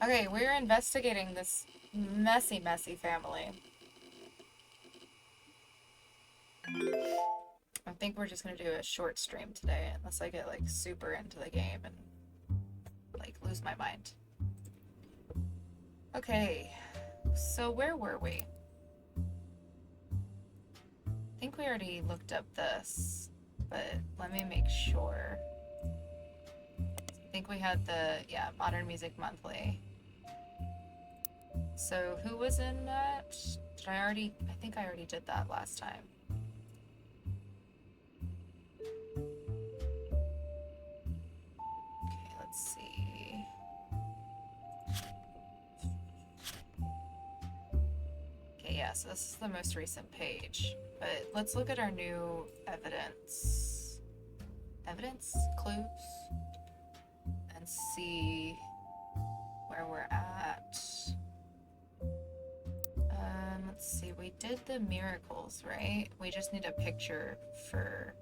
Okay, we're investigating this messy, messy family. I think we're just gonna do a short stream today, unless I get like super into the game and like lose my mind. Okay, so where were we? I think we already looked up this, but let me make sure. I think we had the, yeah, Modern Music Monthly. So who was in that? I think I already did that last time. Okay, let's see. Okay, yeah, so this is the most recent page. But let's look at our new evidence. Evidence? Clues? And see where we're at. Let's see, we did the miracles, right? We just need a picture for,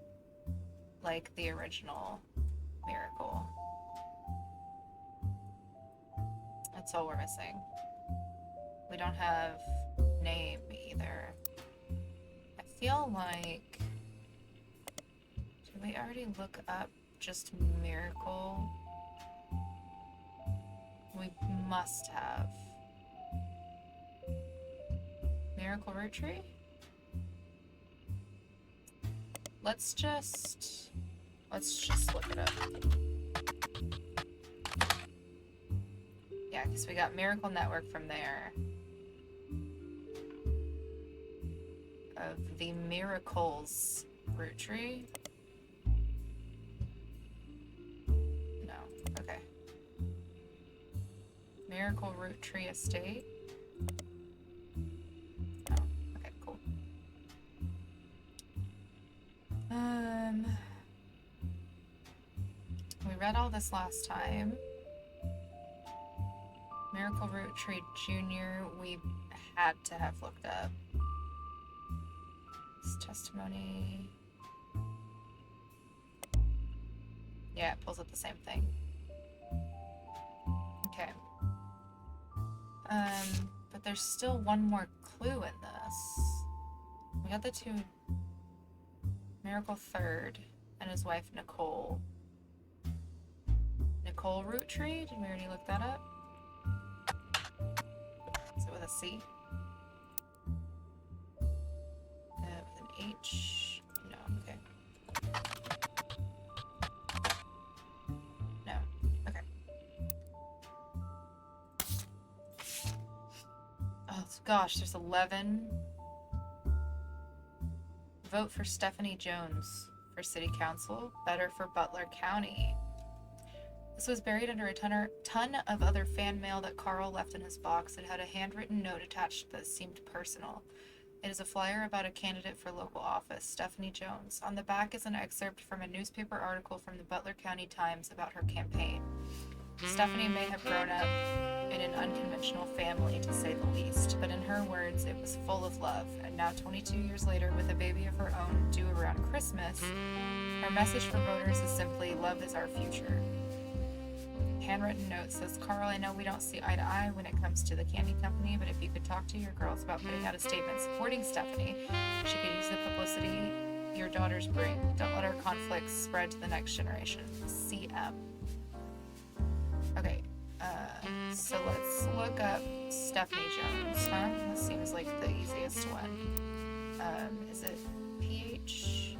like, the original miracle. That's all we're missing. We don't have name either. I feel like... Did we already look up just miracle? We must have. Miracle root tree? Let's just look it up. Yeah, because we got Miracle Network from there. Of the Miracles root tree? No. Okay. Miracle root tree estate? Oh, okay, cool. We read all this last time. Miracle Root Tree Jr. we had to have looked up. This testimony. Yeah, it pulls up the same thing. Okay. But there's still one more clue in this. We got the two Miracle Third and his wife Nicole. Nicole Root Tree? Did we already look that up? Is it with a C? With an H? No, okay. No, okay. Oh gosh, there's 11. Vote for Stephanie Jones for City Council. Better for Butler County. This was buried under a ton of other fan mail that Carl left in his box. It had a handwritten note attached that seemed personal. It is a flyer about a candidate for local office, Stephanie Jones. On the back is an excerpt from a newspaper article from the Butler County Times about her campaign. Stephanie may have grown up in an unconventional family, to say the least, but in her words, it was full of love. And now, 22 years later, with a baby of her own due around Christmas, her message for voters is simply, love is our future. Handwritten note says, Carl, I know we don't see eye to eye when it comes to the candy company, but if you could talk to your girls about putting out a statement supporting Stephanie, she could use the publicity your daughters bring. Don't let our conflicts spread to the next generation. CM. Okay, so let's look up Stephanie Jones, huh? This seems like the easiest one. Is it PH,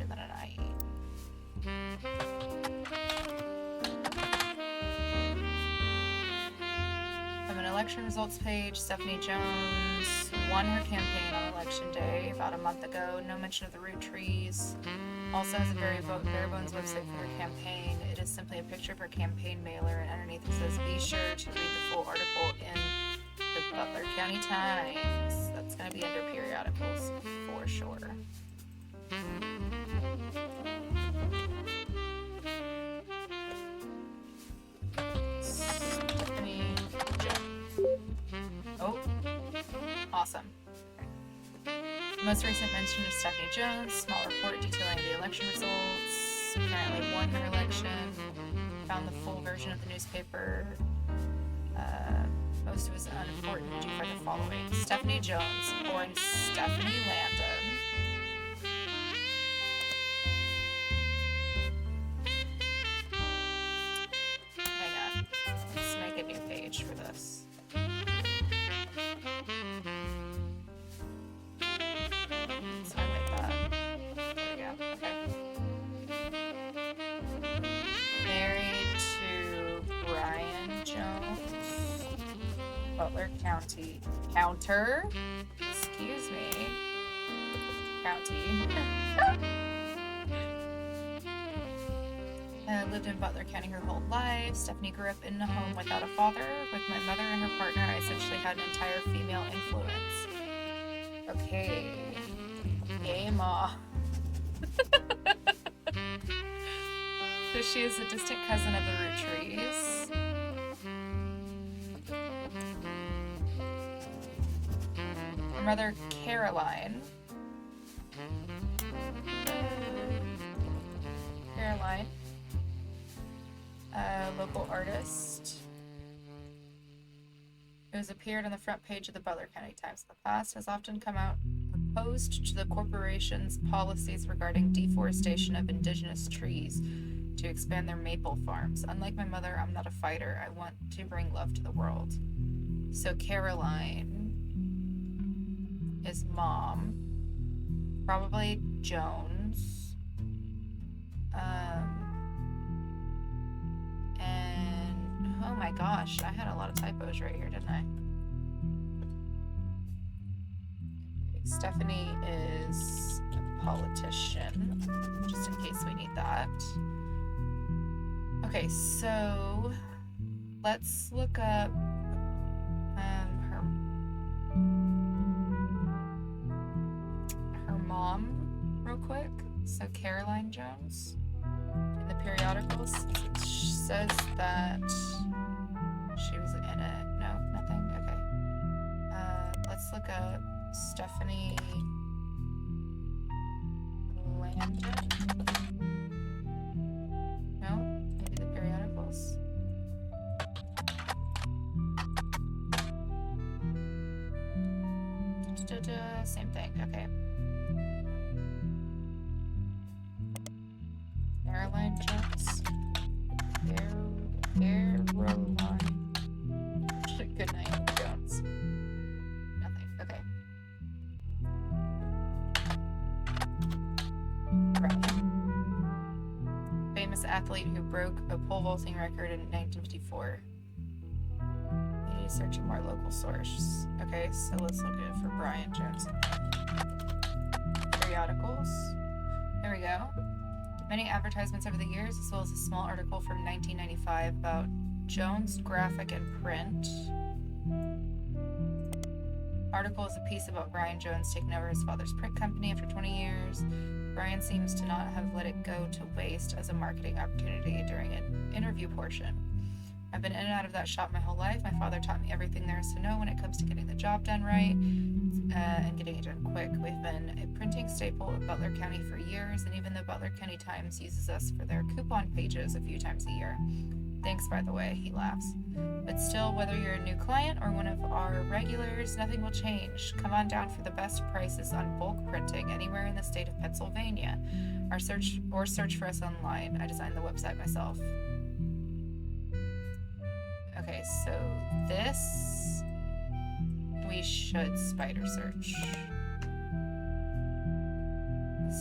and then an IE? From an election results page, Stephanie Jones won her campaign on election day about a month ago. No mention of the root trees. Also has a bare bones website for her campaign. It is simply a picture of her campaign mailer, and underneath it says, be sure to read the full article in the Butler County Times. That's going to be under periodicals for sure. Stephanie Jones. Oh, awesome. The most recent mention of Stephanie Jones, small report detailing the election results, apparently won her election, found the full version of the newspaper, post was unimportant due for the following. Stephanie Jones, born Stephanie Landon. Hang on. Let's make a new page for this. Sorry about that. There we go. Okay. Married to Brian Jones, Butler County. Counter? Excuse me. County. Lived in Butler County her whole life. Stephanie grew up in a home without a father. With my mother and her partner, I essentially had an entire female influence. Okay. Yay, Ma. So she is a distant cousin of the Roottrees. Her mother, Caroline. A local artist who has appeared on the front page of the Butler County Times in the past, has often come out opposed to the corporation's policies regarding deforestation of indigenous trees to expand their maple farms. Unlike my mother, I'm not a fighter. I want to bring love to the world. So Caroline is mom, probably Jones. And oh my gosh, I had a lot of typos right here, didn't I? Stephanie is a politician, just in case we need that. Okay, so let's look up her mom real quick. So Caroline Jones in the periodicals says that she was in it. No, nothing. Okay. Let's look up Stephanie Landon. No, maybe the periodicals. Same thing. Okay. Caroline Jones. Caroline. Good night, Jones. Nothing. Okay. Right. Famous athlete who broke a pole vaulting record in 1954. We need to search a more local source. Okay, so let's look at it for Brian Jones. Periodicals. There we go. Many advertisements over the years, as well as a small article from 1995 about Jones Graphic and Print. Article is a piece about Brian Jones taking over his father's print company after 20 years. Brian seems to not have let it go to waste as a marketing opportunity during an interview portion. I've been in and out of that shop my whole life. My father taught me everything there is to know when it comes to getting the job done right and getting it done quick. We've been a printing staple of Butler County for years, and even the Butler County Times uses us for their coupon pages a few times a year. Thanks, by the way, he laughs. But still, whether you're a new client or one of our regulars, nothing will change. Come on down for the best prices on bulk printing anywhere in the state of Pennsylvania. Search for us online. I designed the website myself. Okay, so this we should spider search.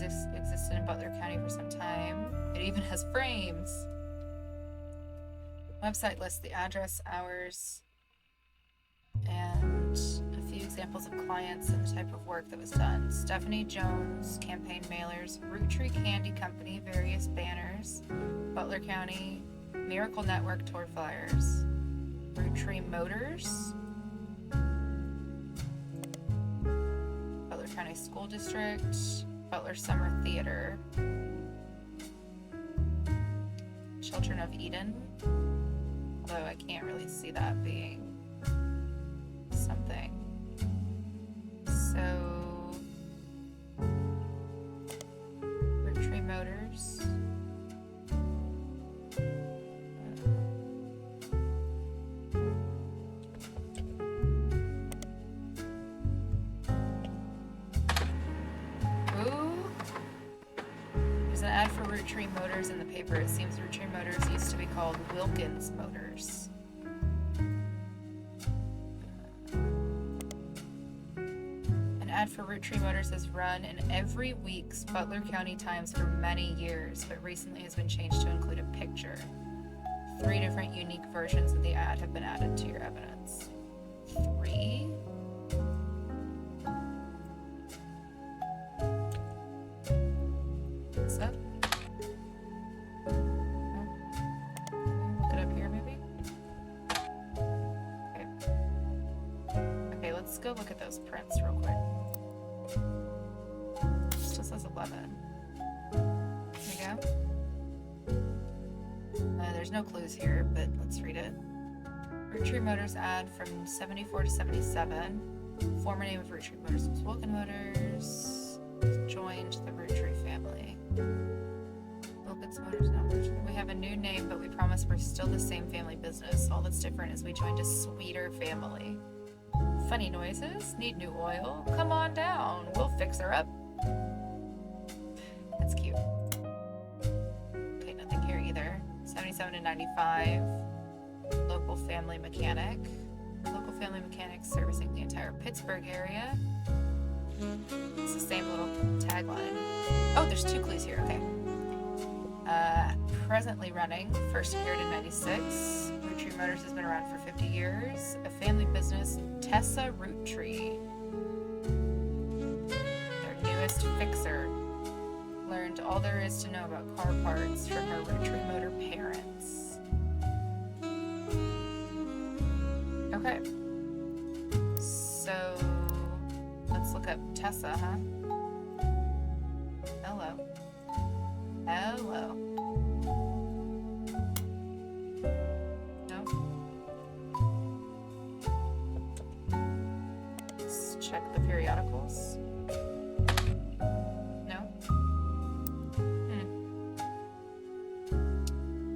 This existed in Butler County for some time. It even has frames. Website lists the address, hours, and a few examples of clients and the type of work that was done. Stephanie Jones, campaign mailers, Roottrees Candy Company, various banners, Butler County, Miracle Network tour flyers, Roottrees Motors, Butler County School District, Butler Summer Theater, Children of Eden, although I can't really see that being something. So, Roottrees Motors. Roottrees Motors in the paper. It seems Roottrees Motors used to be called Wilkins Motors. An ad for Roottrees Motors has run in every week's Butler County Times for many years, but recently has been changed to include a picture. 3 different unique versions of the ad have been added to your evidence. 3? What's that? Look it up here, maybe? Okay. Okay, let's go look at those prints real quick. It still says 11. There we go. There's no clues here, but let's read it. Roottrees Motors ad from 74 to 77. Former name of Roottrees Motors was Wilkins Motors. Joined the Roottrees family. Wilkins Motors now. We have a new name, but we promise we're still the same family business. All that's different is we joined a sweeter family. Funny noises? Need new oil? Come on down. We'll fix her up. That's cute. Okay, nothing here either. 77 to 95. Local family mechanic. Local family mechanic servicing the entire Pittsburgh area. It's the same little tagline. Oh, there's 2 clues here. Okay. Presently running. First appeared in 96. Roottrees Motors has been around for 50 years. A family business. Tessa Roottrees. Their newest fixer. Learned all there is to know about car parts from her Roottrees Motor parents. Okay. So, let's look up Tessa, huh? Hello. Hello. No? Let's check the periodicals. No?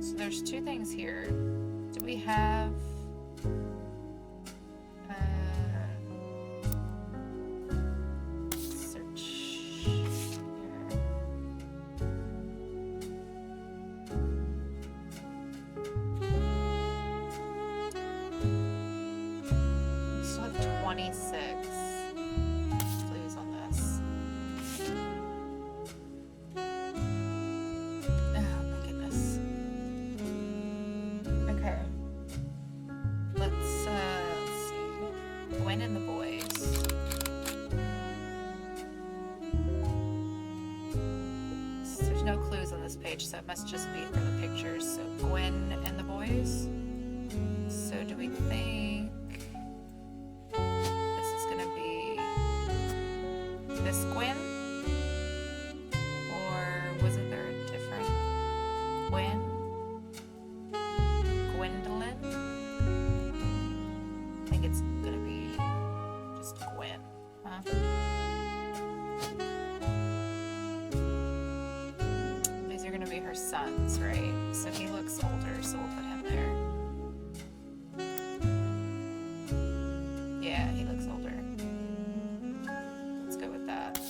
So there's 2 things here. Do we have... And the boys. There's no clues on this page, so it must just be for the pictures. So Gwen and the boys. So do we think this is gonna be this Gwen? Or wasn't there a different Gwen? Gwendolyn? I think it's gonna be Gwen, huh? These are gonna be her sons, right? So he looks older, so we'll put him there. Yeah, he looks older. Let's go with that.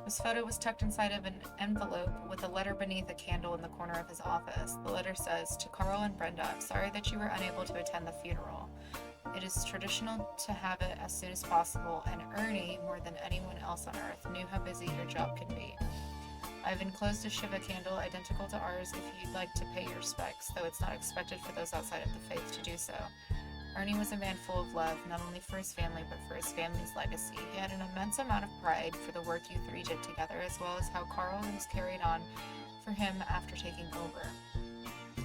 This photo was tucked inside of an envelope with a letter beneath a candle in the corner of his office. The letter says, "To Carl and Brenda, I'm sorry that you were unable to attend the funeral. It is traditional to have it as soon as possible, and Ernie, more than anyone else on earth, knew how busy your job could be. I've enclosed a Shiva candle identical to ours if you'd like to pay your respects, though it's not expected for those outside of the faith to do so. Ernie was a man full of love, not only for his family, but for his family's legacy. He had an immense amount of pride for the work you 3 did together, as well as how Carl has carried on for him after taking over.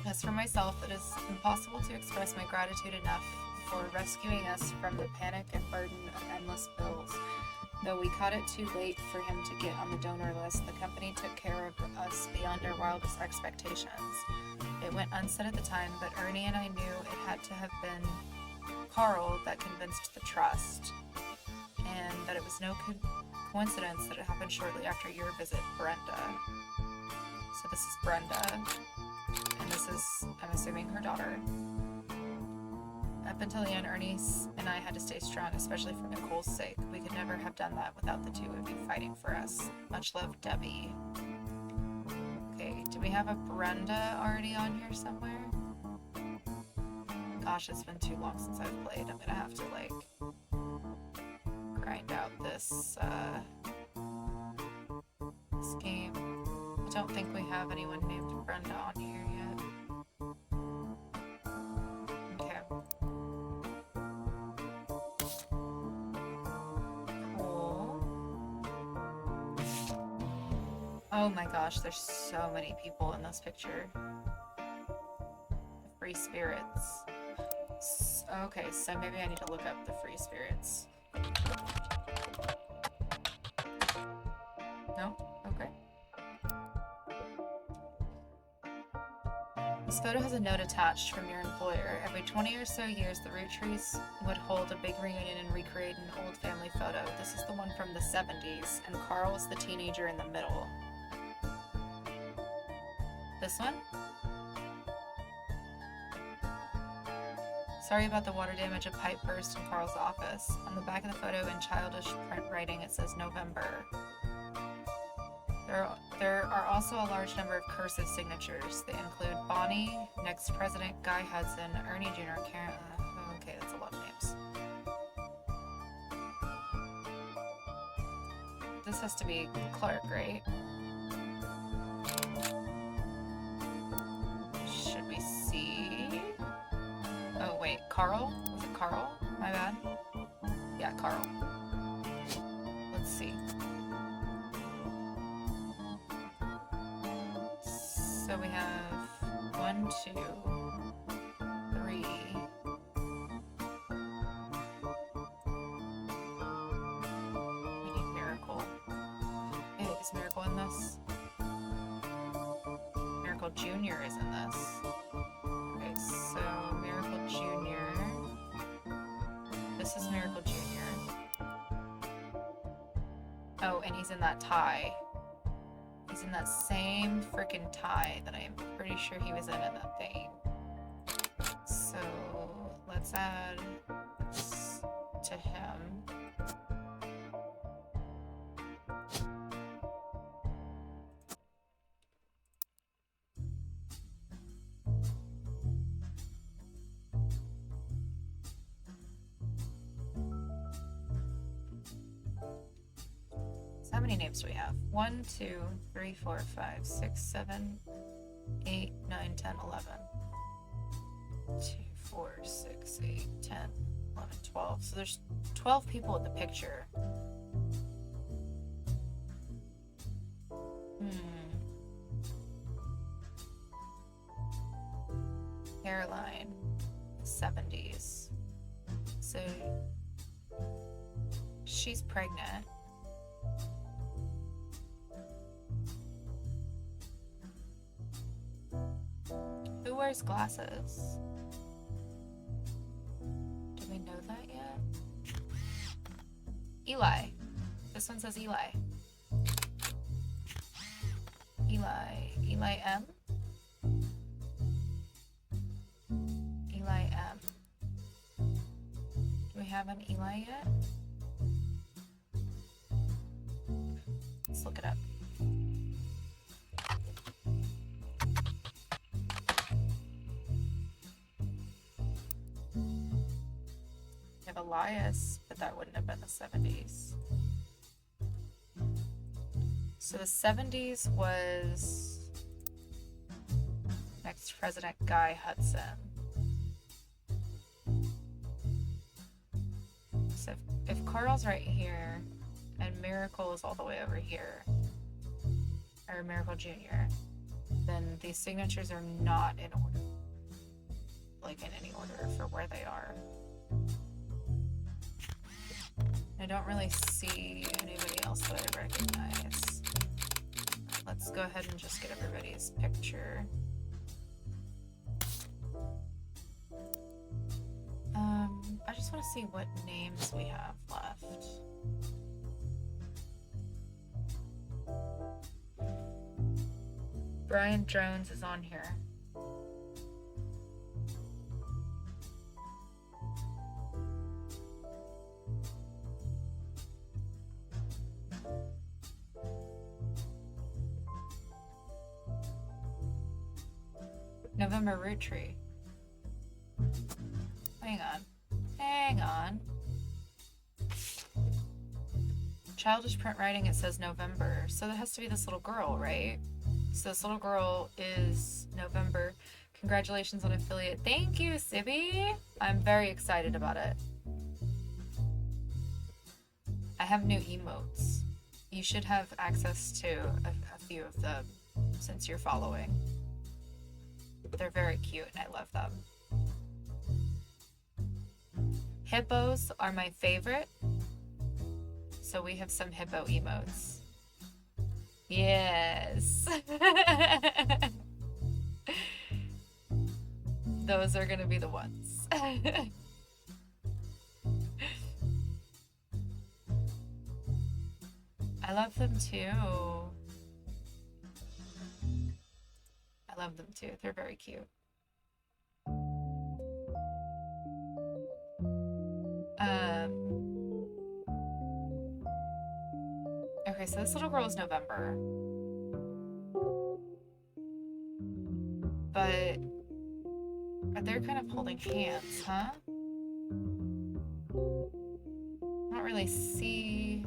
As for myself, it is impossible to express my gratitude enough for rescuing us from the panic and burden of endless bills. Though we caught it too late for him to get on the donor list, the company took care of us beyond our wildest expectations. It went unsaid at the time, but Ernie and I knew it had to have been Carl that convinced the trust, and that it was no coincidence that it happened shortly after your visit, Brenda." So this is Brenda, and this is, I'm assuming, her daughter. Up until the end, Ernie and I had to stay strong, especially for Nicole's sake. We could never have done that without the two of you fighting for us. Much love, Debbie. Okay, do we have a Brenda already on here somewhere? Gosh, it's been too long since I've played. I'm gonna have to, like, grind out this game. I don't think we have anyone named Brenda on here yet. Okay. Cool. Oh my gosh, there's so many people in this picture. The free spirits. Okay, so maybe I need to look up the free spirits. No? Okay. This photo has a note attached from your employer. Every 20 or so years, the Roottrees would hold a big reunion and recreate an old family photo. This is the one from the 70s, and Carl was the teenager in the middle. This one? Sorry about the water damage. A pipe burst in Carl's office. On the back of the photo in childish print writing, it says November. There are also a large number of cursive signatures. They include Bonnie, next president Guy Hudson, Ernie Jr., Karen. Okay, that's a lot of names. This has to be Clark, right? Should we see? Oh wait, Carl? Was it Carl? My bad. Yeah, Carl. Let's see. So we have 1, 2, 3. We need Miracle. Hey, is Miracle in this? Miracle Jr. is in this. Okay, so Miracle Jr. This is Miracle Jr. Oh, and he's in that tie. He's in that same freaking tie that I'm pretty sure he was in that thing. So let's add this to him. How many names do we have? 1, 2, 3, 4, 5, 6, 7, 8, 9, 10, 11. 2, 4, 6, 8, 10, 11, 12. So there's 12 people in the picture. Hairline, 70s. So she's pregnant. Who wears glasses? Do we know that yet? Eli. This one says Eli. Eli M? Eli M. Do we have an Eli yet? Let's look it up. We have Elias, but that wouldn't have been the 70s. So the 70s was next president Guy Hudson. So if Carl's right here and Miracle is all the way over here, or Miracle Jr., then these signatures are not in order, like in any order for where they are. I don't really see anybody else that I recognize. Let's go ahead and just get everybody's picture. I just want to see what names we have left. Brian Jones is on here. November root tree. Hang on. Hang on. Childish print writing, it says November. So that has to be this little girl, right? So this little girl is November. Congratulations on affiliate. Thank you, Sibby. I'm very excited about it. I have new emotes. You should have access to a few of them since you're following. They're very cute and I love them. Hippos are my favorite. So we have some hippo emotes. Yes. Those are gonna be the ones. I love them too. I love them too. They're very cute. Okay, so this little girl is November. But they're kind of holding hands, huh? I don't really see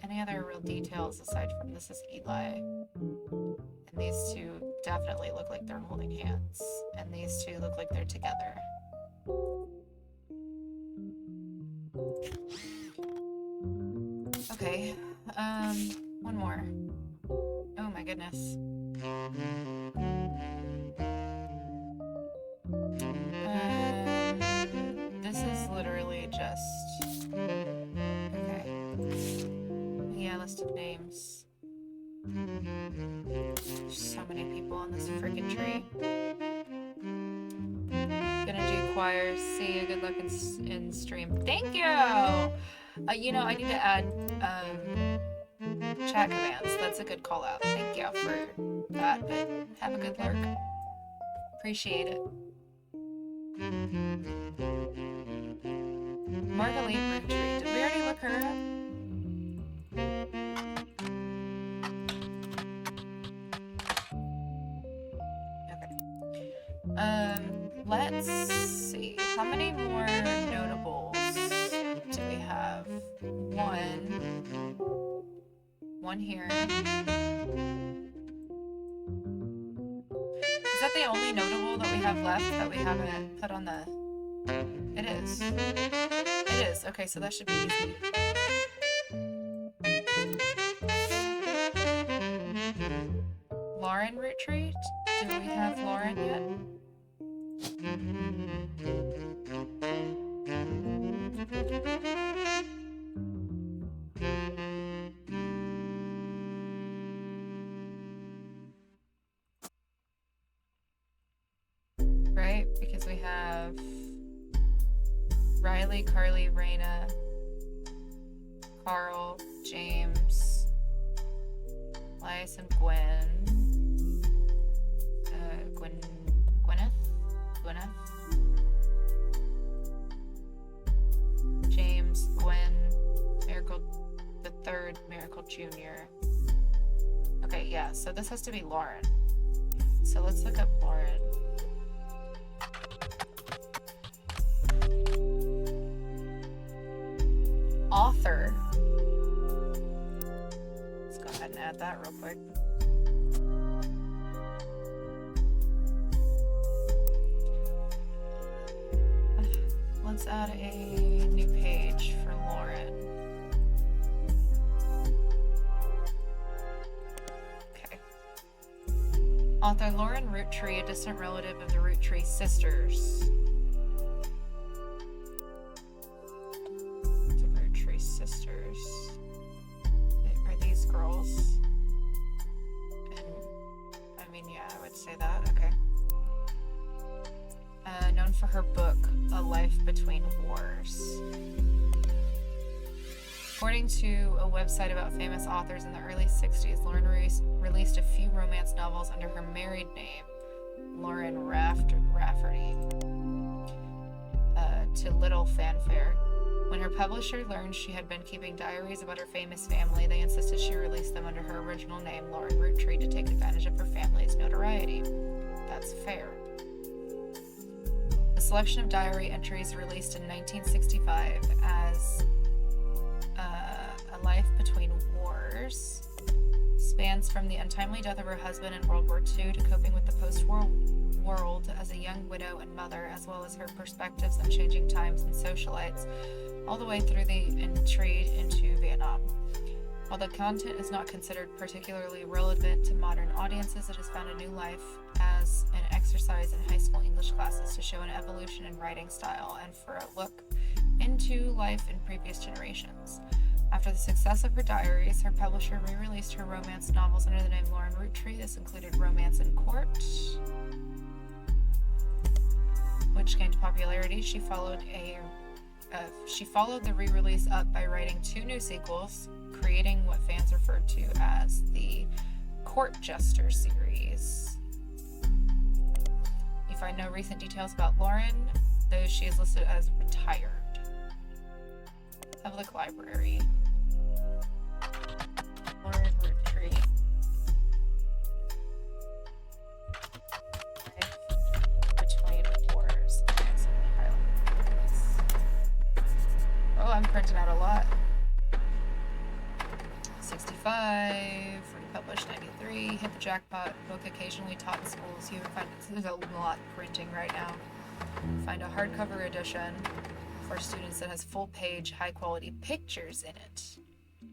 any other real details aside from this is Eli. And these two definitely look like they're holding hands. And these two look like they're together. Okay, one more. Oh my goodness. This is literally just... Okay. Yeah, list of names. There's so many people on this freaking tree. Gonna do choirs. See you. Good luck in stream. Thank you! You know, I need to add chat commands. That's a good call out. Thank you for that, but have a good lurk. Appreciate it. Marguerite Roottrees. Did we already look her up? Okay. Let's see. How many more notables do we have? One here. Is that the only notable that we have left that we haven't put on the... It is. It is. Okay, so that should be easy. Lauren Roottrees? Do we have Lauren yet? Right? Because we have Riley, Carly, Raina, Carl, James, Elias, and Gwyneth. James, Gwen, Miracle the Third, Miracle Jr. Okay, yeah, so this has to be Lauren. So let's look up Lauren. Author. Let's go ahead and add that real quick. Let's add a new page for Lauren. Okay. Author Lauren Roottrees, a distant relative of the Roottrees sisters. The Roottrees sisters. Are these girls? And, I mean, yeah, I would say that. Okay. Known for her book, A Life Between Wars. According to a website about famous authors in the early 60s, Lauren released a few romance novels under her married name, Lauren Rafferty, to little fanfare. When her publisher learned she had been keeping diaries about her famous family, they insisted she release them under her original name, Lauren Roottrees, to take advantage of her family's notoriety. that's fair. A selection of diary entries released in 1965 as A Life Between Wars spans from the untimely death of her husband in World War II to coping with the post-war world as a young widow and mother, as well as her perspectives on changing times and socialites, all the way through the intrigue into Vietnam. While the content is not considered particularly relevant to modern audiences, it has found a new life as an exercise in high school English classes to show an evolution in writing style and for a look into life in previous generations. After the success of her diaries, her publisher re-released her romance novels under the name Lauren Roottrees. This included Romance in Court, which gained popularity. She followed the re-release up by writing 2 new sequels, creating what fans referred to as the Court Jester series. You find no recent details about Lauren, though she is listed as retired. Public Library. Lauren Roottrees. Between Wars. Oh, I'm printing out a lot. 65, republished 93, hit the jackpot, book occasionally taught in schools. You find there's a lot printing right now. Find a hardcover edition for students that has full-page, high-quality pictures in it.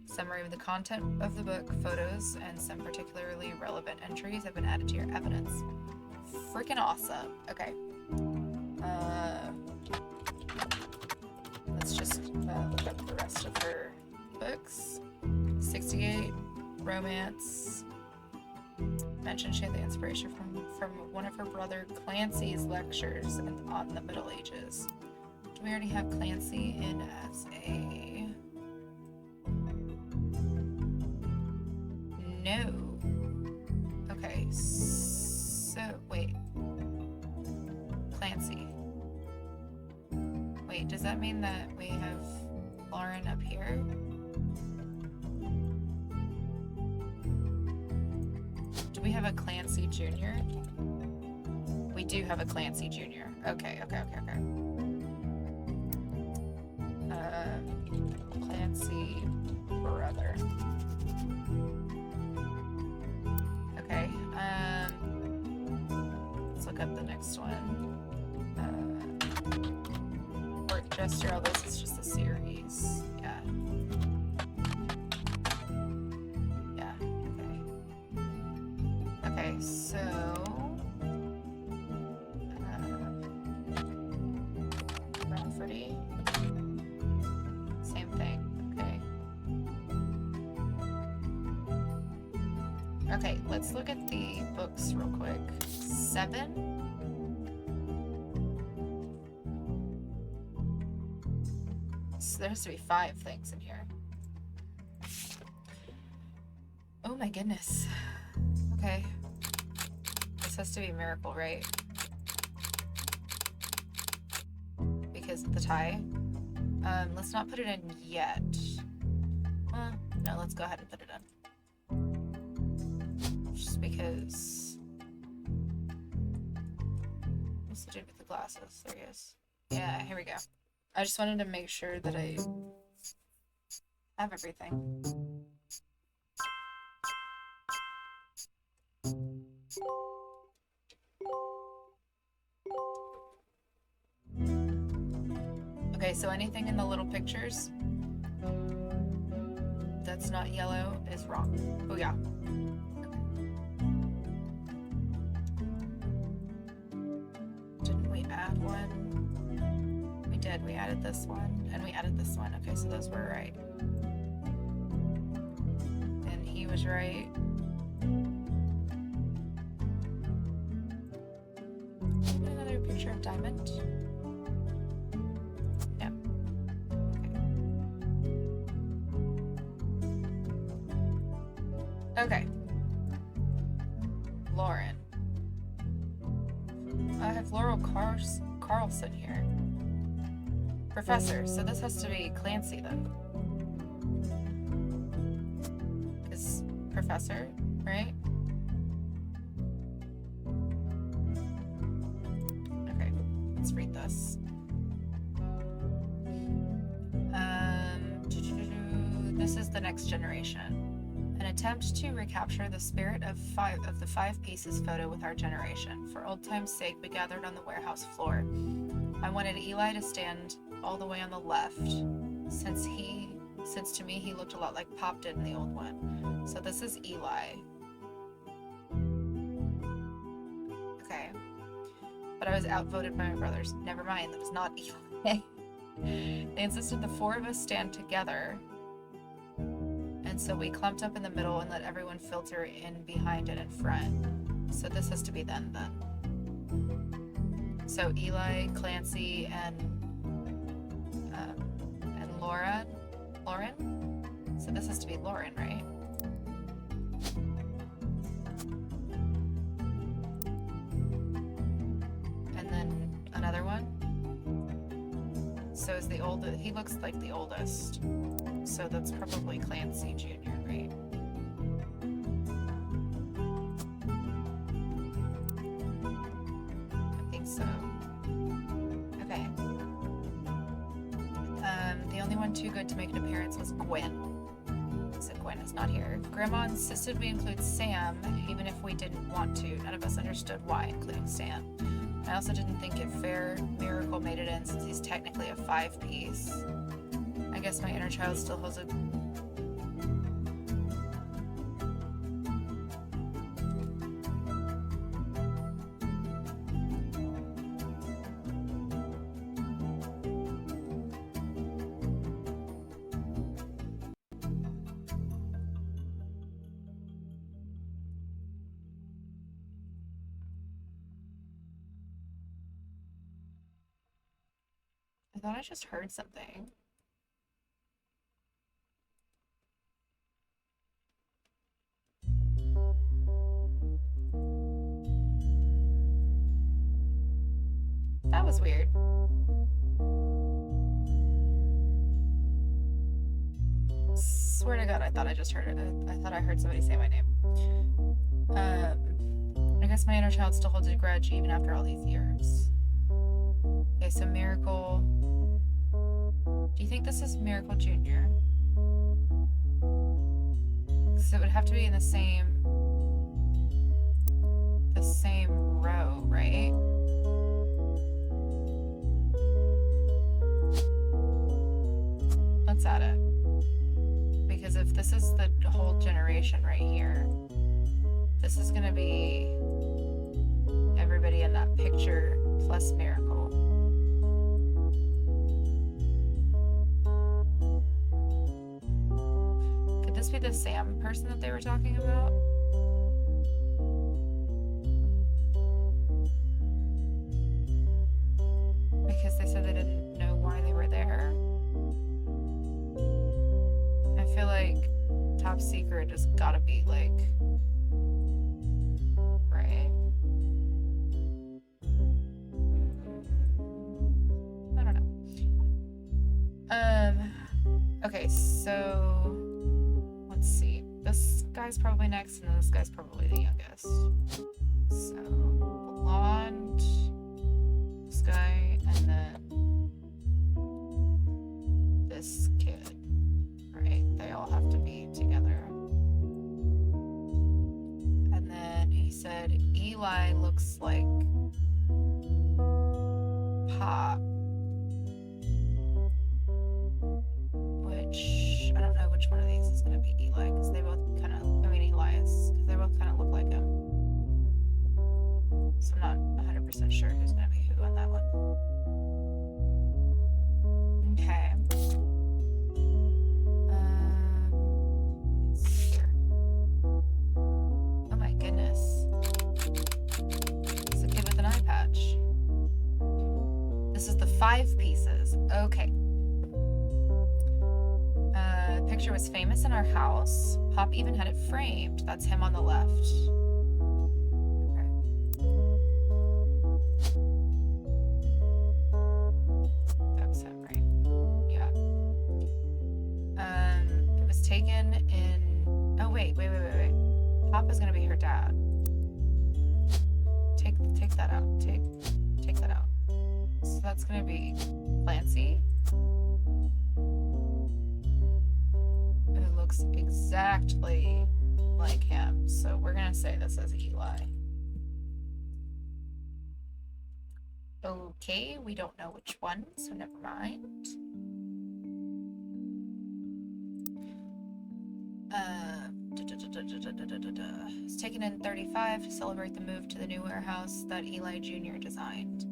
Summary of the content of the book, photos, and some particularly relevant entries have been added to your evidence. Freaking awesome. Okay. Let's just look up the rest of her books. 68, romance. Mentioned she had the inspiration from one of her brother Clancy's lectures on the Middle Ages. Do we already have Clancy in as a... No. Okay, so, wait. Clancy. Wait, does that mean that we have Lauren up here? Do we have a Clancy Jr.? We do have a Clancy Jr. Okay. Clancy brother. Okay, let's look up the next one. Court Jester, all this is just a series. Yeah, okay, so Rafferty, same thing. Okay, let's look at the books real quick. 7. So there has to be 5 things in here. Oh my goodness. Okay. This has to be a miracle, right? Because of the tie. Let's not put it in yet. No, let's go ahead and put it in. Just because... What's the dude with the glasses? There he is. Yeah, here we go. I just wanted to make sure that I have everything. Okay, so anything in the little pictures that's not yellow is wrong. Oh yeah. Didn't we add one? We did. We added this one, and we added this one. Okay, so those were right. And he was right. Another picture of Diamond. No. Okay. Lauren. I have Laurel Carlson here. Professor, so this has to be Clancy then. Because Professor, right? let's read this. This is the next generation. An attempt to recapture the spirit of the 5 pieces photo with our generation. For old time's sake, we gathered on the warehouse floor. I wanted Eli to stand all the way on the left, since to me he looked a lot like Pop did in the old one. So this is Eli. Okay. But I was outvoted by my brothers. Never mind, that was not Eli. They insisted the 4 of us stand together, and so we clumped up in the middle and let everyone filter in behind and in front. So this has to be then. So Eli, Clancy, and Lauren? So this has to be Lauren, right? And then another one. So is the oldest, he looks like the oldest. So that's probably Clancy Jr., right? I think so. Okay. The only one too good to make an appearance was Gwen. Except Gwen is not here. Grandma insisted we include Sam, even if we didn't want to. None of us understood why, including Stan. I also didn't think it fair Miracle made it in, since he's technically a 5-piece. I guess my inner child still holds a... I thought I just heard something. That was weird. Swear to God, I thought I just heard it. I thought I heard somebody say my name. I guess my inner child still holds a grudge even after all these years. Okay, so Miracle. Do you think this is Miracle Jr.? So it would have to be in the same row, right? Let's add it. Because if this is the whole generation right here, this is gonna be everybody in that picture plus Miracle. Could this be the Sam person that they were talking about? Because they said they didn't know why they were there. I feel like Top Secret has gotta be like, right? I don't know. Okay, so let's see. This guy's probably next, and this guy's probably the youngest. So blonde, this guy, and then this kid. Right? They all have to be together. And then he said Eli looks like Pop. Which, I don't know which one of these is going to be Eli, because they both kind of, Elias, because they both kind of look like him. So I'm not 100% sure who's going to be who on that one. Okay. Let's see here. Oh my goodness. It's a kid with an eye patch. This is the 5 pieces. Okay. Picture was famous in our house. Pop even had it framed. That's him on the left. Okay. That was him, right? Yeah. It was taken in... Oh, wait. Pop is gonna be her dad. Take that out. Take that out. So that's gonna be Clancy. It looks exactly like him, so we're gonna say this is Eli. Okay, we don't know which one, so never mind. It's taken in 35 to celebrate the move to the new warehouse that Eli Jr. designed.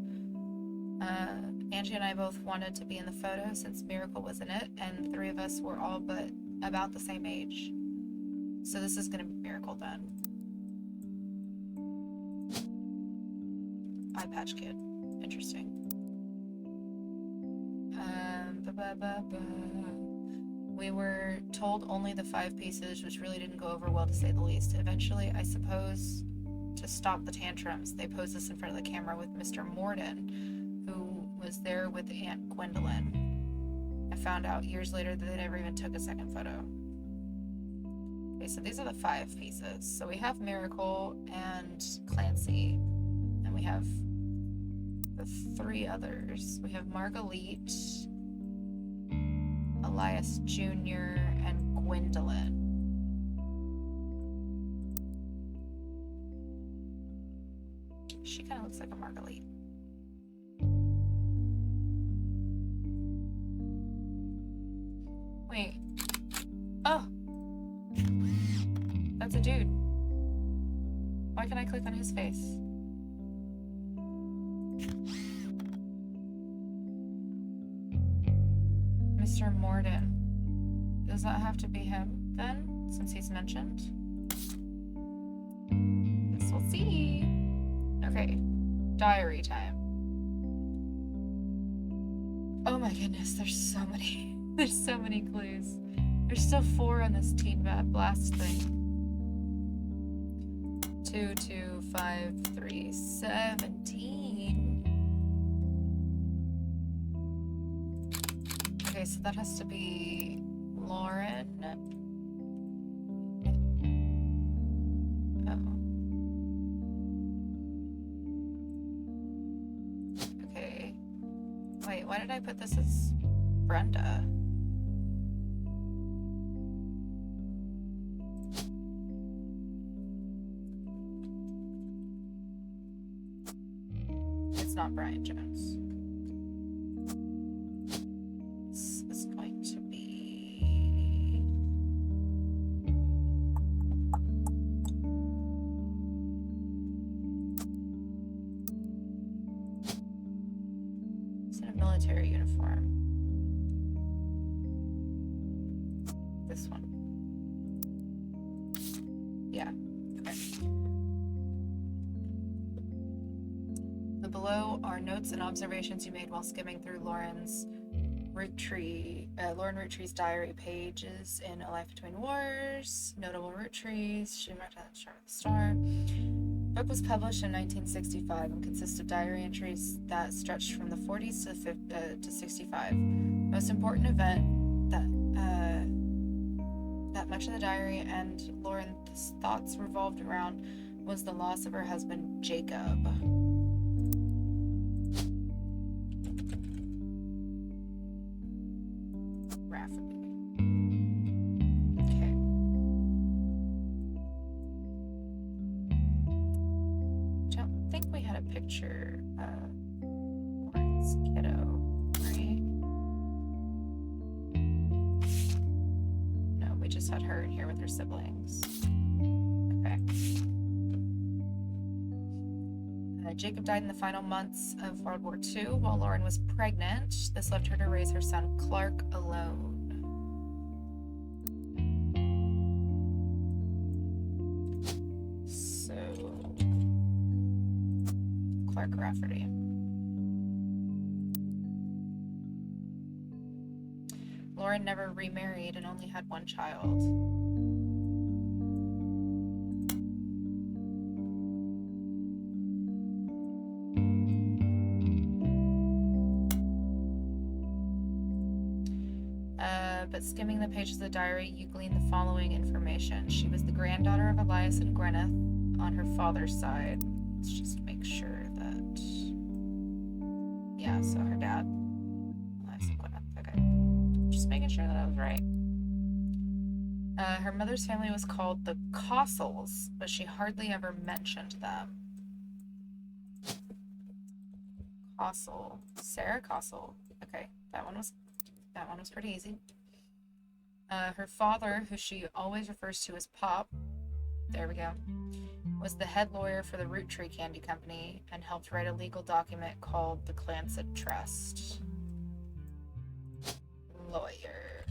Angie and I both wanted to be in the photo since Miracle was in it, and the three of us were all but about the same age. So this is gonna be Miracle then. Eye Patch Kid. Interesting. We were told only the 5 pieces, which really didn't go over well to say the least. Eventually, I suppose, to stop the tantrums, they posed us in front of the camera with Mr. Morden, who was there with Aunt Gwendolyn. I found out years later that they never even took a second photo. Okay, so these are the 5 pieces. So we have Miracle and Clancy, and we have the 3 others. We have Marguerite, Elias Jr., and Gwendolyn. She kind of looks like a Marguerite. Wait. Oh! That's a dude. Why can't I click on his face? Mr. Morden. Does that have to be him, then, since he's mentioned? Guess we'll see. Okay. Diary time. Oh my goodness, there's so many. There's so many clues. There's still 4 on this Teen Blast thing. 2, 2, 5, 3, 17. Okay, so that has to be Lauren. Oh. Okay. Wait, why did I put this as Brenda? It's not Brian Jones. This is going to be... It's in a military uniform. This one. Yeah, okay. Below are notes and observations you made while skimming through Lauren Roottree's diary pages in A Life Between Wars, notable Roottrees, she marked out the Star of the Star. The book was published in 1965 and consists of diary entries that stretched from the 40s to 65. Most important event that much of the diary and Lauren's thoughts revolved around was the loss of her husband, Jacob. Okay. Don't think we had a picture of Lauren's kiddo, right? No, we just had her in here with her siblings. Okay. Jacob died in the final months of World War II while Lauren was pregnant. This left her to raise her son Clark alone. So, Clark Rafferty. Lauren never remarried and only had 1 child. But skimming the pages of the diary, you glean the following information. She was the granddaughter of Elias and Gwyneth on her father's side. Let's just make sure that... Yeah, so her dad. Okay. Just making sure that I was right. Her mother's family was called the Cossels, but she hardly ever mentioned them. Cossel. Sarah Cossel. Okay, that one was pretty easy. Her father, who she always refers to as Pop, there we go, was the head lawyer for the Roottrees Candy Company and helped write a legal document called the Clancy Trust. Lawyer.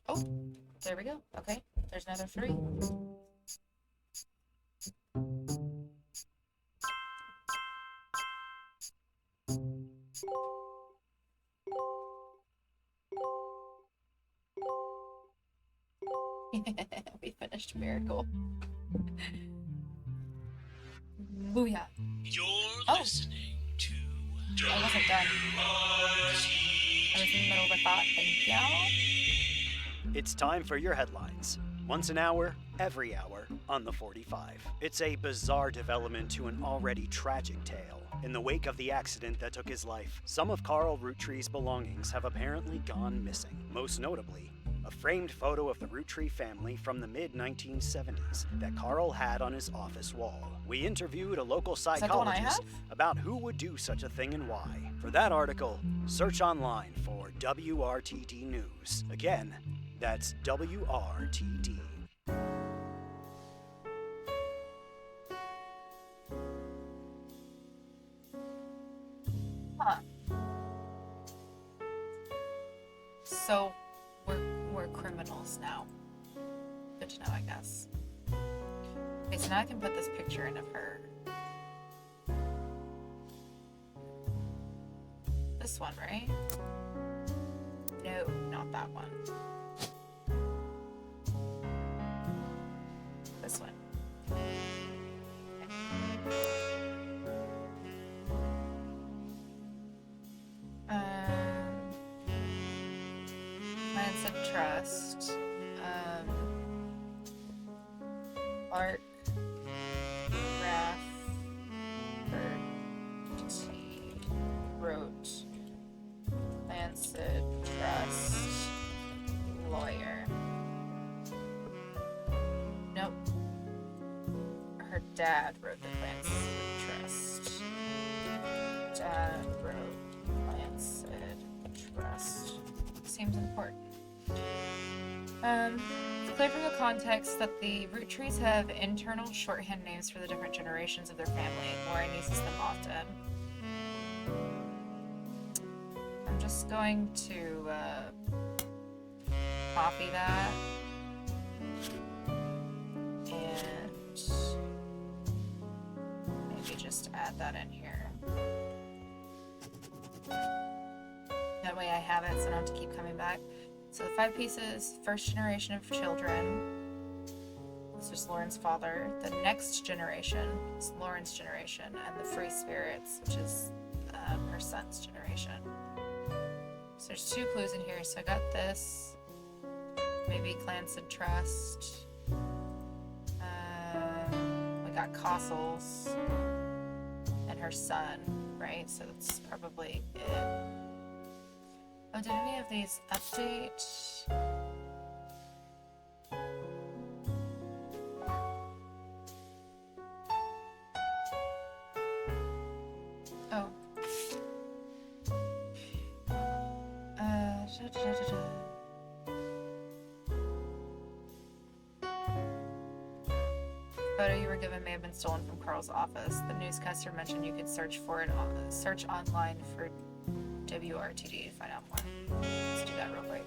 Oh, there we go. Okay, there's another 3. We finished Miracle. Booyah. You're listening to... I wasn't done. I was in the middle of a thought. Thank y'all. It's time for your headlines. Once an hour, every hour, on the 45. It's a bizarre development to an already tragic tale. In the wake of the accident that took his life, some of Carl Roottrees' belongings have apparently gone missing. Most notably, a framed photo of the Roottrees family from the mid-1970s that Carl had on his office wall. We interviewed a local psychologist about who would do such a thing and why. For that article, search online for WRTD News. Again, that's WRTD. Huh. So, we're criminals now. Good to know, I guess. Okay, so now I can put this picture in of her. This one, right? No, not that one. This one. Plans of Trust. Art. Graph. Wrote. Lancet Trust. Lawyer. Nope. Her dad wrote the Lancet Trust. Dad wrote Lancet Trust. Seems important. Clear from the context that the Roottrees have internal shorthand names for the different generations of their family. Lauren uses them often. I'm just going to copy that and maybe just add that in here. That way I have it so I don't have to keep coming back. So the 5 pieces, first generation of children. This is Lauren's father. The next generation is Lauren's generation, and the free spirits, which is her son's generation. So there's 2 clues in here. So I got this, maybe Clancy Trust. We got Cossels and her son, right? So that's probably it. Oh, did any of these update? Oh. Photo you were given may have been stolen from Carl's office. The newscaster mentioned you could search online for WRTD to find out more. Let's do that real quick.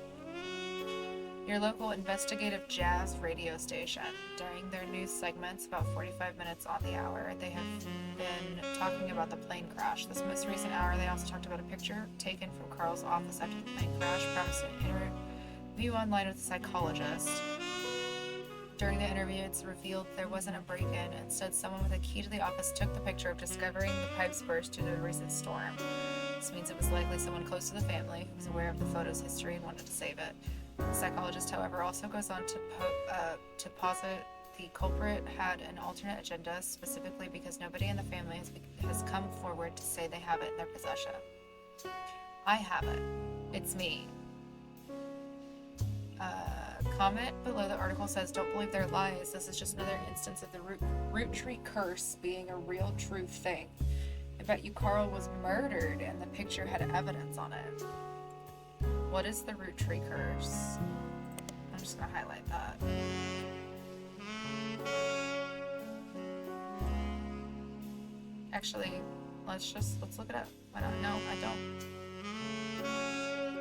Your local investigative jazz radio station. During their news segments, about 45 minutes on the hour, they have been talking about the plane crash. This most recent hour, they also talked about a picture taken from Carl's office after the plane crash, promised an interview online with a psychologist. During the interview, it's revealed there wasn't a break-in. Instead, someone with a key to the office took the picture of discovering the pipes burst due to the recent storm. This means it was likely someone close to the family who was aware of the photo's history and wanted to save it. The psychologist, however, also goes on to posit the culprit had an alternate agenda, specifically because nobody in the family has come forward to say they have it in their possession. I have it. It's me. Comment below the article says, don't believe their lies. This is just another instance of the root tree curse being a real, true thing. I bet you Carl was murdered and the picture had evidence on it. What is the root tree curse? I'm just gonna highlight that. Actually, let's look it up. Why not? No, I don't.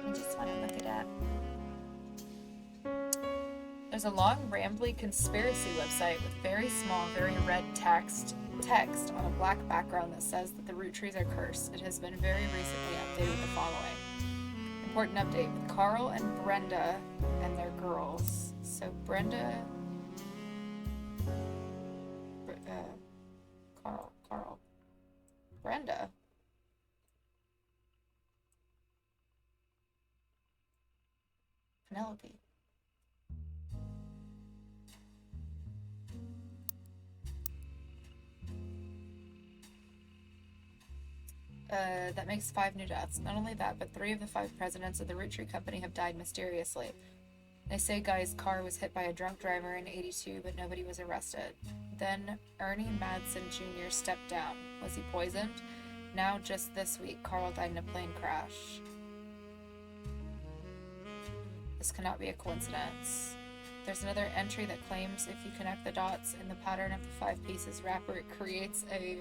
I just want to look it up. There's a long, rambly conspiracy website with very small, very red text on a black background that says that the root trees are cursed. It has been very recently updated with the following. Important update with Carl and Brenda and their girls. So Brenda, Carl, Brenda. Penelope. That makes 5 new deaths. Not only that, but 3 of the 5 presidents of the Roottrees company have died mysteriously. They say Guy's car was hit by a drunk driver in '82, but nobody was arrested. Then Ernie Madsen Jr. stepped down. Was he poisoned? Now, just this week, Carl died in a plane crash. This cannot be a coincidence. There's another entry that claims if you connect the dots in the pattern of the 5 pieces wrapper, it creates a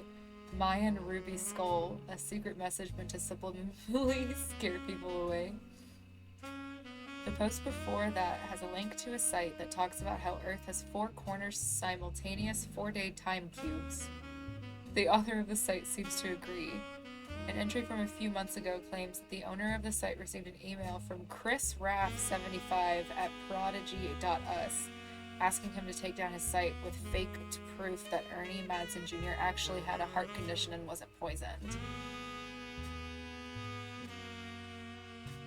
Mayan ruby skull, a secret message meant to subliminally scare people away. The post before that has a link to a site that talks about how Earth has 4 corners simultaneous 4-day time cubes. The author of the site seems to agree. An entry from a few months ago claims that the owner of the site received an email from Chris Raff75 at prodigy.us asking him to take down his site with faked proof that Ernie Madsen Jr. actually had a heart condition and wasn't poisoned.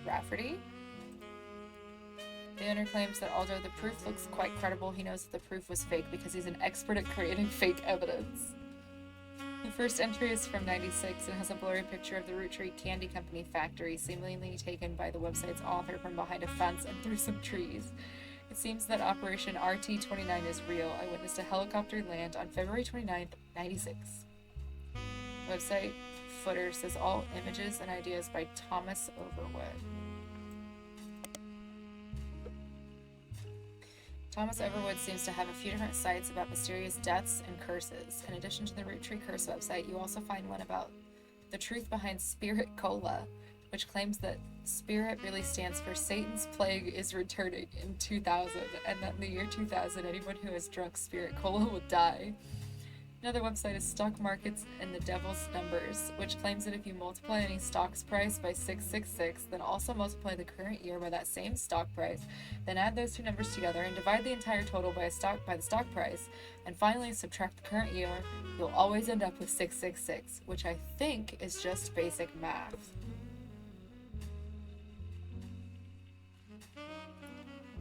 Rafferty? The owner claims that although the proof looks quite credible, he knows that the proof was fake because he's an expert at creating fake evidence. The first entry is from '96 and has a blurry picture of the Roottrees Candy Company factory, seemingly taken by the website's author from behind a fence and through some trees. It seems that Operation RT-29 is real. I witnessed a helicopter land on February 29th, '96. Website footer says all images and ideas by Thomas Overwood. Thomas Overwood seems to have a few different sites about mysterious deaths and curses. In addition to the Roottrees Curse website, you also find one about the truth behind Spirit Cola, which claims that Spirit really stands for Satan's Plague is returning in 2000, and that in the year 2000, anyone who has drunk Spirit Cola will die. Another website is Stock Markets and the Devil's Numbers, which claims that if you multiply any stock's price by 666, then also multiply the current year by that same stock price, then add those 2 numbers together and divide the entire total by the stock price, and finally subtract the current year, you'll always end up with 666, which I think is just basic math.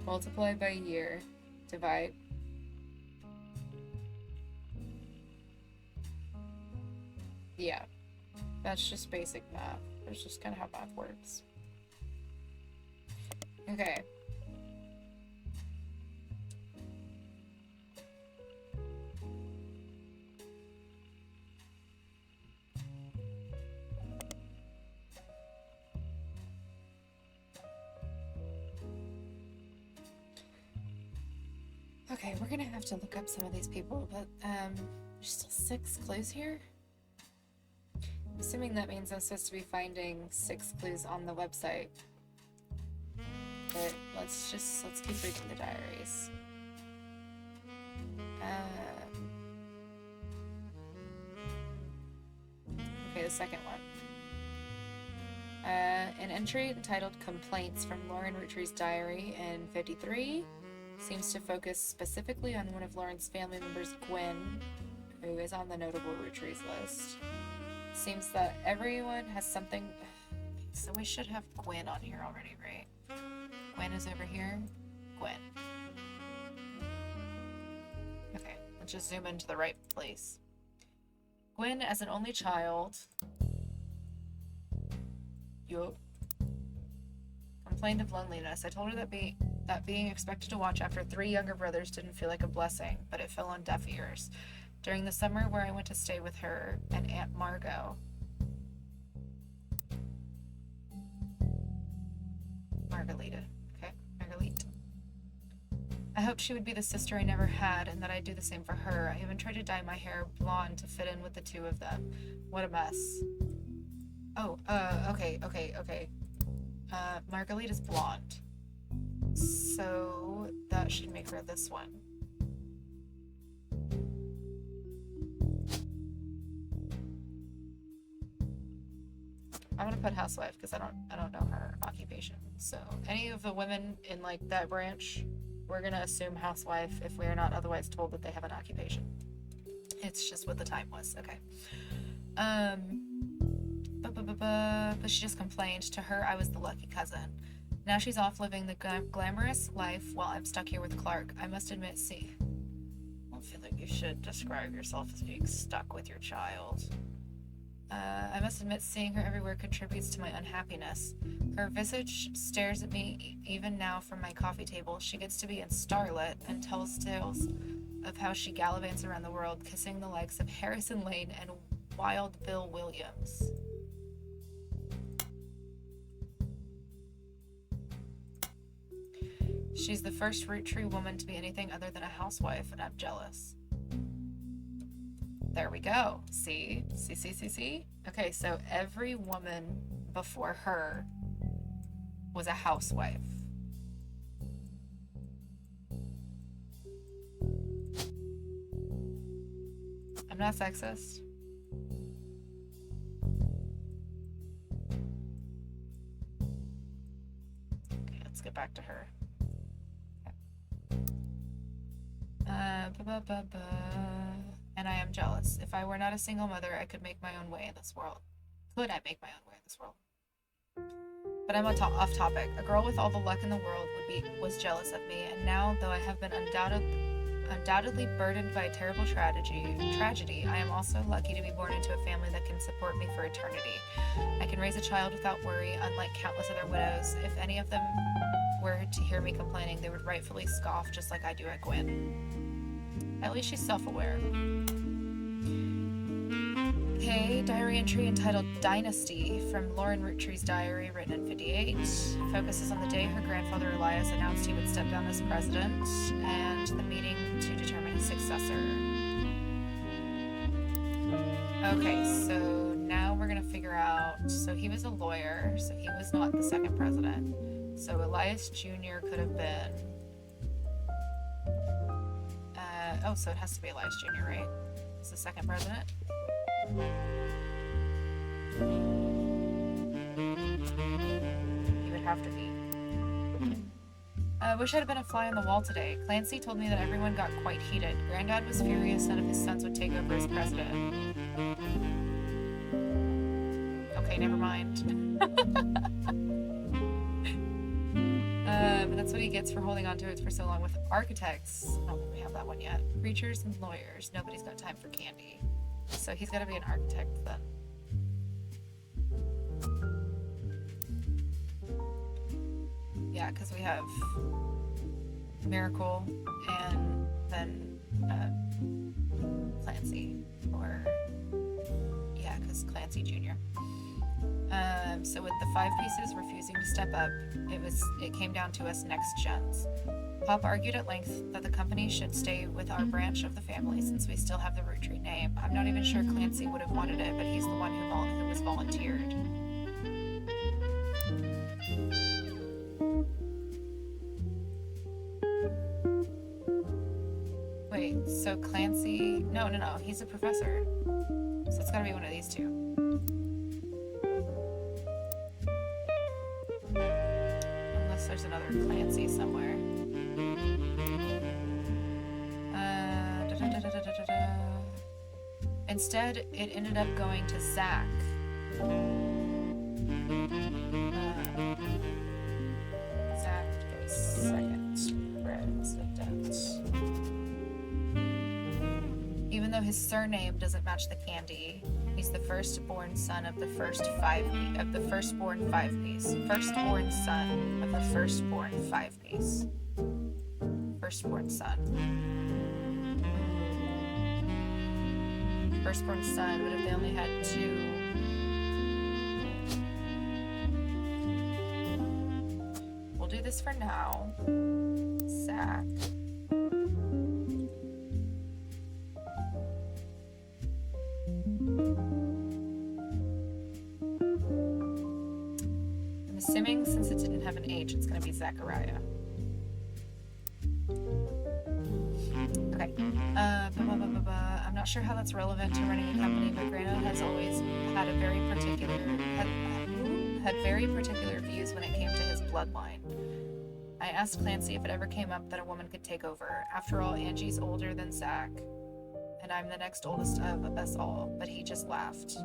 Multiply by year, divide. Yeah, that's just basic math. That's just kind of how math works. Okay. Okay, we're gonna have to look up some of these people, but there's still 6 clues here? Assuming that means I'm supposed to be finding 6 clues on the website. But let's keep reading the diaries. Okay, the second one. An entry entitled Complaints from Lauren Roottrees' diary in '53 seems to focus specifically on one of Lauren's family members, Gwen, who is on the notable Roottrees list. Seems that everyone has something. So we should have Gwen on here already, right? Gwen is over here. Gwen. Okay. just zoom into the right place. Gwen, as an only child, complained of loneliness. I told her that being expected to watch after 3 younger brothers didn't feel like a blessing, but it fell on deaf ears. During the summer where I went to stay with her and Aunt Margot, Margarita. Okay, Margarita. I hoped she would be the sister I never had and that I'd do the same for her. I even tried to dye my hair blonde to fit in with the 2 of them. What a mess. Oh, okay. Margarita's blonde. So that should make her this one. I'm gonna put housewife because I don't know her occupation. So any of the women in like that branch, we're gonna assume housewife if we are not otherwise told that they have an occupation. It's just what the time was. Okay. But she just complained. To her, I was the lucky cousin. Now she's off living the glamorous life while I'm stuck here with Clark. I must admit, I don't feel like you should describe yourself as being stuck with your child. I must admit, seeing her everywhere contributes to my unhappiness. Her visage stares at me even now from my coffee table. She gets to be in starlet and tells tales of how she gallivants around the world, kissing the likes of Harrison Lane and Wild Bill Williams. She's the first Roottrees woman to be anything other than a housewife, and I'm jealous. There we go. See? Okay, so every woman before her was a housewife. I'm not sexist. Okay, let's get back to her. And I am jealous. If I were not a single mother, I could make my own way in this world. Could I make my own way in this world? But I'm off topic. A girl with all the luck in the world was jealous of me, and now, though I have been undoubtedly burdened by a terrible tragedy, I am also lucky to be born into a family that can support me for eternity. I can raise a child without worry, unlike countless other widows. If any of them were to hear me complaining, they would rightfully scoff just like I do at Gwen. At least she's self-aware. Okay, diary entry entitled Dynasty from Lauren Roottrees' diary, written in 58. Focuses on the day her grandfather Elias announced he would step down as president and the meeting to determine his successor. Okay, so now we're gonna figure out, so he was a lawyer, so he was not the second president. So Elias Jr. could have been, so it has to be Elias Jr., right? It's the second president. He would have to be. Wish I'd been a fly on the wall today. Clancy told me that everyone got quite heated. Granddad was furious none of his sons would take over as president. Okay, never mind. But that's what he gets for holding on to it for so long with architects. I don't think we have that one yet. Preachers and lawyers. Nobody's got time for candy. So he's got to be an architect then. Yeah, because we have Miracle and then Clancy. Because Clancy Jr. So with the 5 pieces refusing to step up, it came down to us next gens. Pop argued at length that the company should stay with our branch of the family since we still have the Roottrees name. I'm not even sure Clancy would have wanted it, but he's the one who was volunteered. Wait, so Clancy... No, he's a professor. So it's gotta be one of these 2. Unless there's another Clancy somewhere. Instead, it ended up going to Zach. Zach is second president. Even though his surname doesn't match the candy, he's the firstborn son of the firstborn 5-piece. Firstborn son of the firstborn 5-piece. Firstborn son. Firstborn son, but if they only had 2. We'll do this for now. Zach. I'm assuming since it didn't have an H, it's going to be Zachariah. Okay. I'm not sure how that's relevant to running a company, but Grano has always had a very particular had very particular views when it came to his bloodline. I asked Clancy if it ever came up that a woman could take over. After all, Angie's older than Zach, and I'm the next oldest of us all, but he just laughed.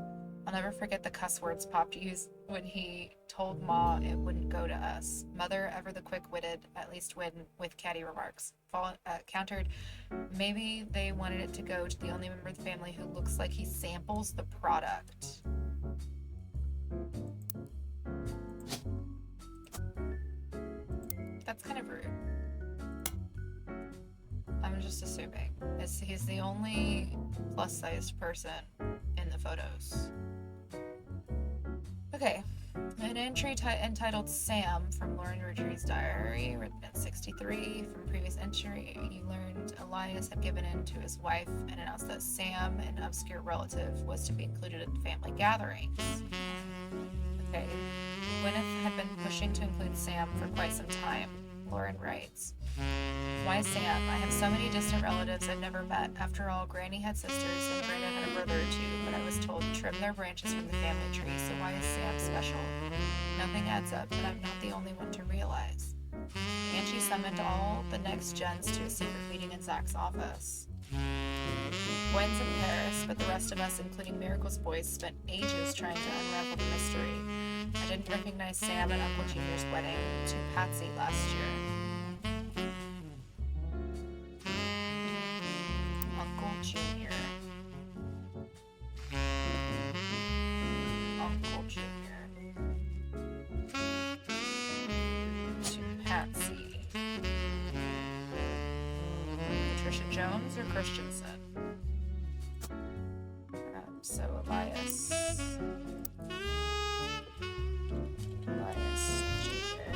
I'll never forget the cuss words Pop used when he told Ma it wouldn't go to us. Mother, ever the quick-witted, at least when with catty remarks, countered, maybe they wanted it to go to the only member of the family who looks like he samples the product. That's kind of rude. I'm just assuming. He's the only plus-sized person in the photos. Okay. An entry entitled Sam from Lauren Roottrees' diary, written in 1963. From previous entry, he learned Elias had given in to his wife and announced that Sam, an obscure relative, was to be included at the family gatherings. Okay. Gwyneth had been pushing to include Sam for quite some time, Lauren writes. Why Sam? I have so many distant relatives I've never met. After all, Granny had sisters and Brenda had a brother or two, but I was told trim their branches from the family tree, so why is Sam special? Nothing adds up, and I'm not the only one to realize. Angie summoned all the next gens to a secret meeting in Zach's office. Gwen's in Paris, but the rest of us, including Miracle's boys, spent ages trying to unravel the mystery. I didn't recognize Sam at Uncle Junior's wedding to Patsy last year. Uncle Junior. Uncle Junior. To Patsy. Patricia Jones or Christensen? So Elias. Elias Jr.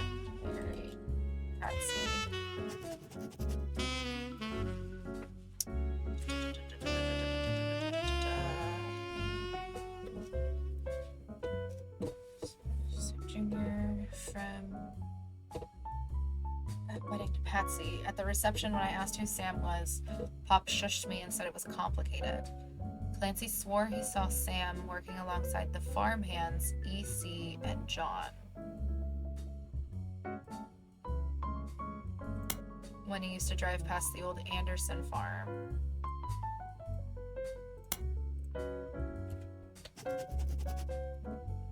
Mary Patsy. Junior from wedding to Patsy. At the reception, when I asked who Sam was, Pop shushed me and said it was complicated. Clancy swore he saw Sam working alongside the farmhands, E.C. and John. When he used to drive past the old Anderson farm.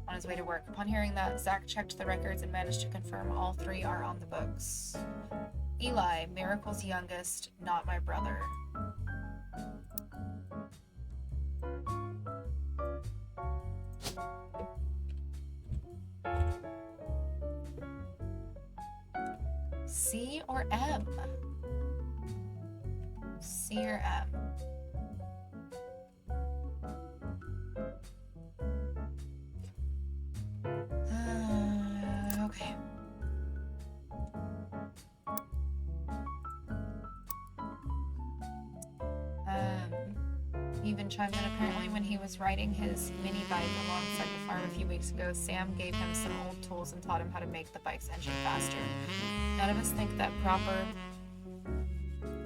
On his way to work. Upon hearing that, Zach checked the records and managed to confirm all 3 are on the books. Eli, Miracle's youngest, not my brother. C or M? C or M? Okay. He even chimed in. Apparently when he was riding his mini bike alongside the farm a few weeks ago, Sam gave him some old tools and taught him how to make the bike's engine faster. None of us think that proper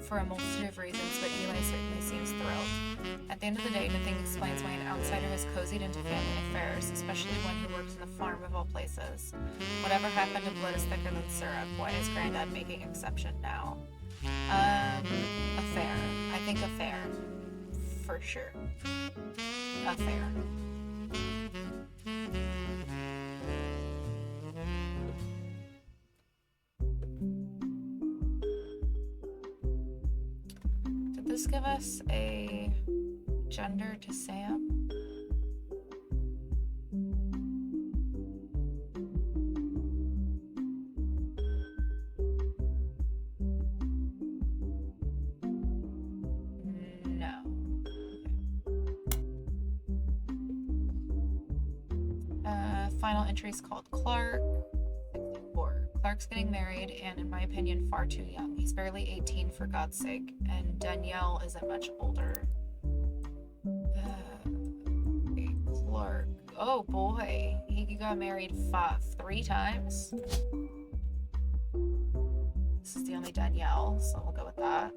for a multitude of reasons, but Eli certainly seems thrilled. At the end of the day, nothing explains why an outsider has cozied into family affairs, especially one who works in the farm of all places. Whatever happened to blood is thicker than syrup. Why is Granddad making exception now? Affair. I think affair. For sure. Affair. Did this give us a gender to Sam? No. Final entry is called Clark. 64. Clark's getting married, and in my opinion, far too young. He's barely 18, for God's sake, and Danielle isn't much older. Clark. Oh boy, he got married 3 times. This is the only Danielle, so we'll go with that.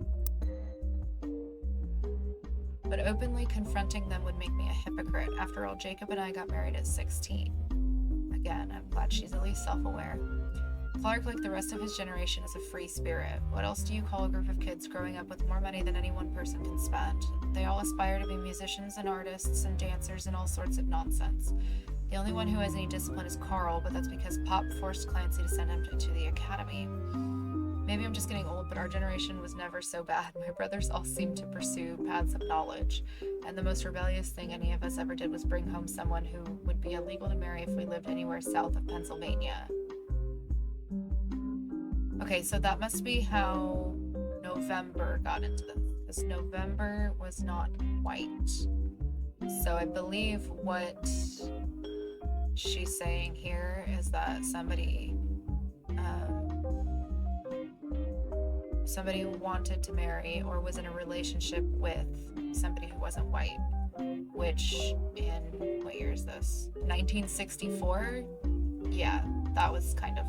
But openly confronting them would make me a hypocrite. After all, Jacob and I got married at 16. Again, I'm glad she's at least self-aware. Clark, like the rest of his generation, is a free spirit. What else do you call a group of kids growing up with more money than any one person can spend? They all aspire to be musicians and artists and dancers and all sorts of nonsense. The only one who has any discipline is Carl, but that's because Pop forced Clancy to send him to the academy. Maybe I'm just getting old, but our generation was never so bad. My brothers all seemed to pursue paths of knowledge, and the most rebellious thing any of us ever did was bring home someone who would be illegal to marry if we lived anywhere south of Pennsylvania. Okay, so that must be how November got into this, because November was not white. So I believe what she's saying here is that somebody wanted to marry or was in a relationship with somebody who wasn't white, which in, what year is this? 1964? Yeah, that was kind of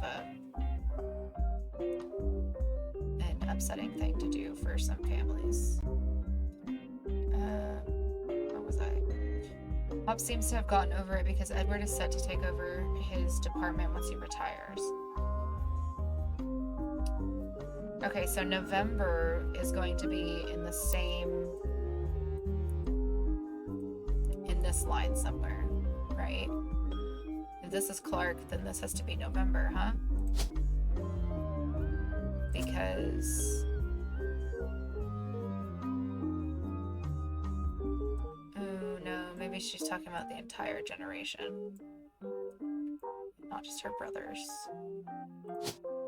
an upsetting thing to do for some families. Where was I? Pop seems to have gotten over it because Edward is set to take over his department once he retires. Okay, so November is going to be in the same, in this line somewhere, right? If this is Clark, then this has to be November, huh? Because, oh no, maybe she's talking about the entire generation, not just her brothers.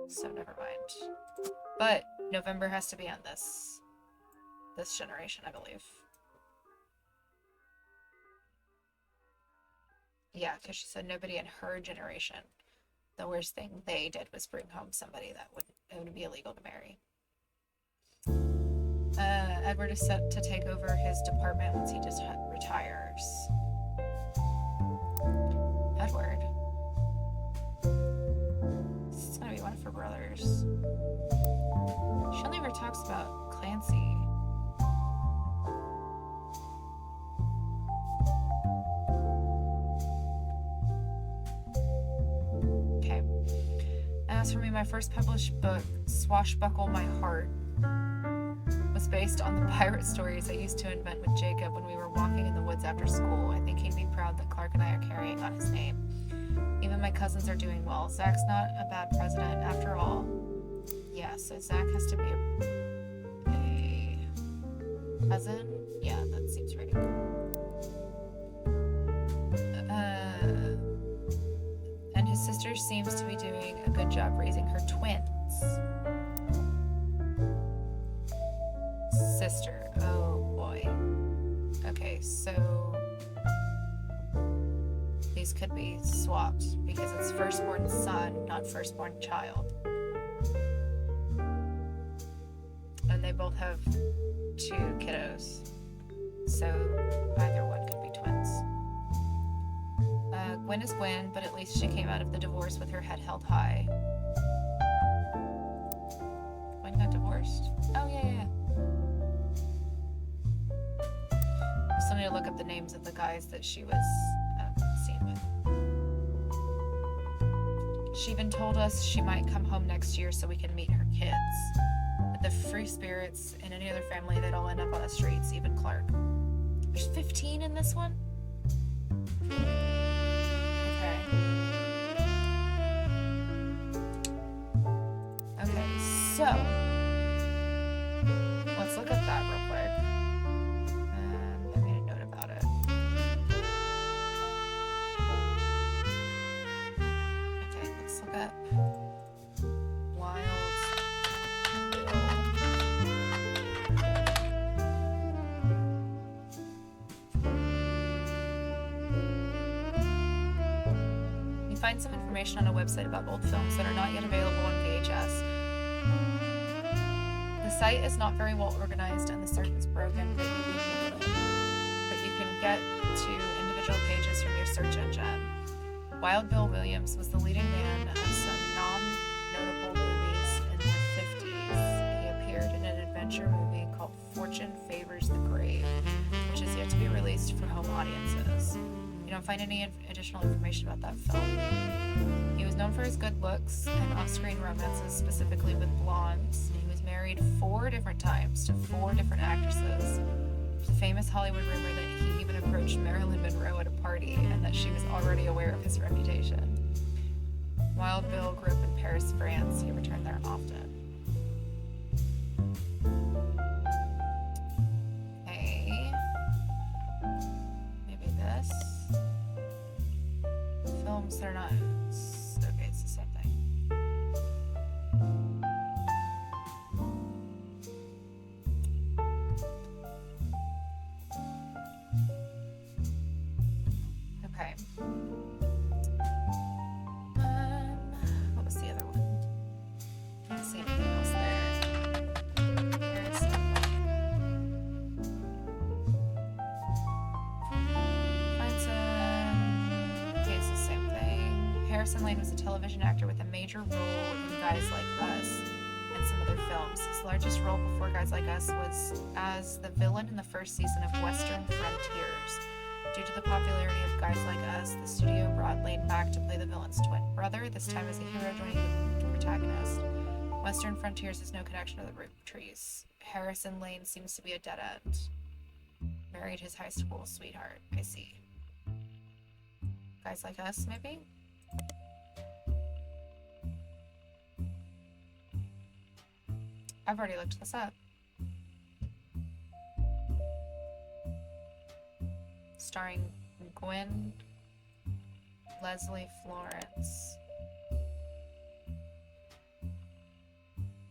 So never mind. But November has to be on this generation, I believe. Yeah, because she said nobody in her generation. The worst thing they did was bring home somebody that it would be illegal to marry. Edward is set to take over his department once he just retires. Edward. This is gonna be one of her brothers. She only ever talks about Clancy. Okay. As for me, my first published book, Swashbuckle My Heart, was based on the pirate stories I used to invent with Jacob when we were walking in the woods after school. I think he'd be proud that Clark and I are carrying on his name. Even my cousins are doing well. Zach's not a bad president after all. Yeah, so Zach has to be a cousin? Yeah, that seems right. And his sister seems to be doing a good job raising her twins. Sister, oh boy. Okay, so these could be swapped because it's firstborn son, not firstborn child. And they both have 2 kiddos, so either one could be twins. Gwen is Gwen, but at least she came out of the divorce with her head held high. Gwen got divorced? Oh, yeah. I still need to look up the names of the guys that she was seen with. She even told us she might come home next year so we can meet her kids. The free spirits in any other family, they'd all end up on the streets, even Clark. There's 15 in this one? Okay. Okay, so let's look at that real quick. I made a note You find some information on a website about old films that are not yet available on VHS. The site is not very well organized and the search is broken, but you can get to individual pages from your search engine. Wild Bill Williams was the leading man of some non-notable movies in the 50s. He appeared in an adventure movie called Fortune Favors the Brave, which is yet to be released for home audiences. You don't find any additional information about that film. He was known for his good looks and off-screen romances, specifically with blondes. He was married 4 different times to 4 different actresses. There's a famous Hollywood rumor that he even approached Marilyn Monroe at a party and that she was already aware of his reputation. Wild Bill grew up in Paris, France. He returned there often. Okay. Maybe this. Films that are not... Okay, it's the same thing. Okay. What was the other one? I don't see anything else there. Here's find some. Okay, it's the same thing. Harrison Lane was a television actor with a major role in Guys Like Us and some other films. His largest role before Guys Like Us was as the villain in the first season of Western Frontiers. Due to the popularity of Guys Like Us, the studio brought Lane back to play the villain's twin brother, this time as a hero joining the protagonist. Western Frontiers has no connection to the Roottrees. Harrison Lane seems to be a dead end. Married his high school sweetheart. I see. Guys Like Us, maybe? I've already looked this up. Starring Gwen Leslie Florence.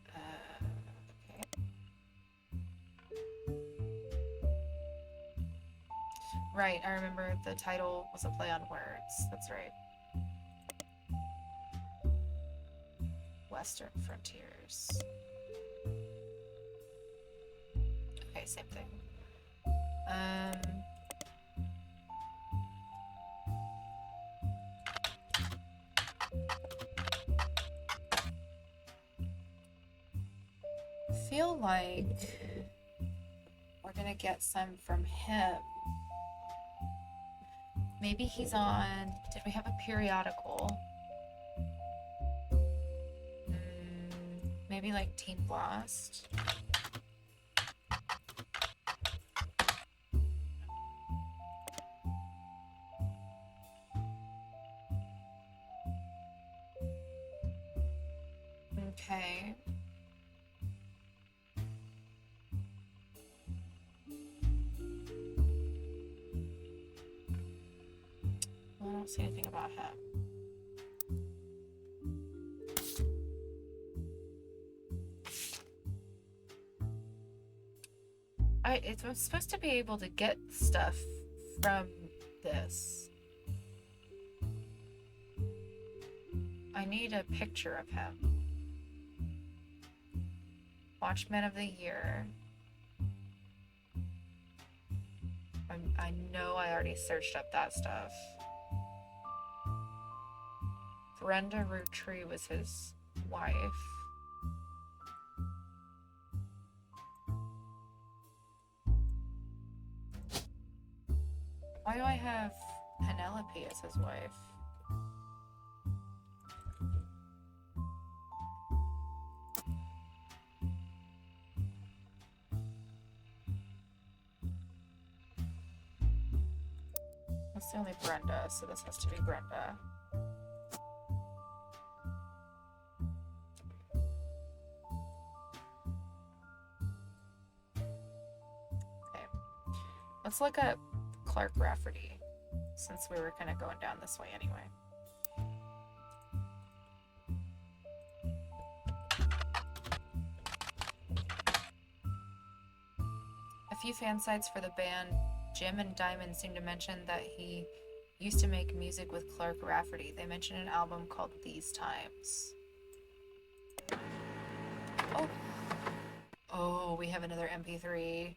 Okay. Right, I remember the title was a play on words. That's right. Western Frontiers. Okay, same thing. Feel like we're gonna get some from him. Maybe he's on... Did we have a periodical? Maybe like Teen Blast. Okay. Well, I don't see anything about him. I'm supposed to be able to get stuff from this. I need a picture of him. Watchman of the Year. I know I already searched up that stuff. Brenda Roottrees was his wife. Why do I have Penelope as his wife? That's the only Brenda, so this has to be Brenda. Okay. Let's look up Clark Rafferty, since we were kind of going down this way anyway. A few fan sites for the band Jim and Diamond seem to mention that he used to make music with Clark Rafferty. They mention an album called These Times. Oh. Oh, we have another MP3.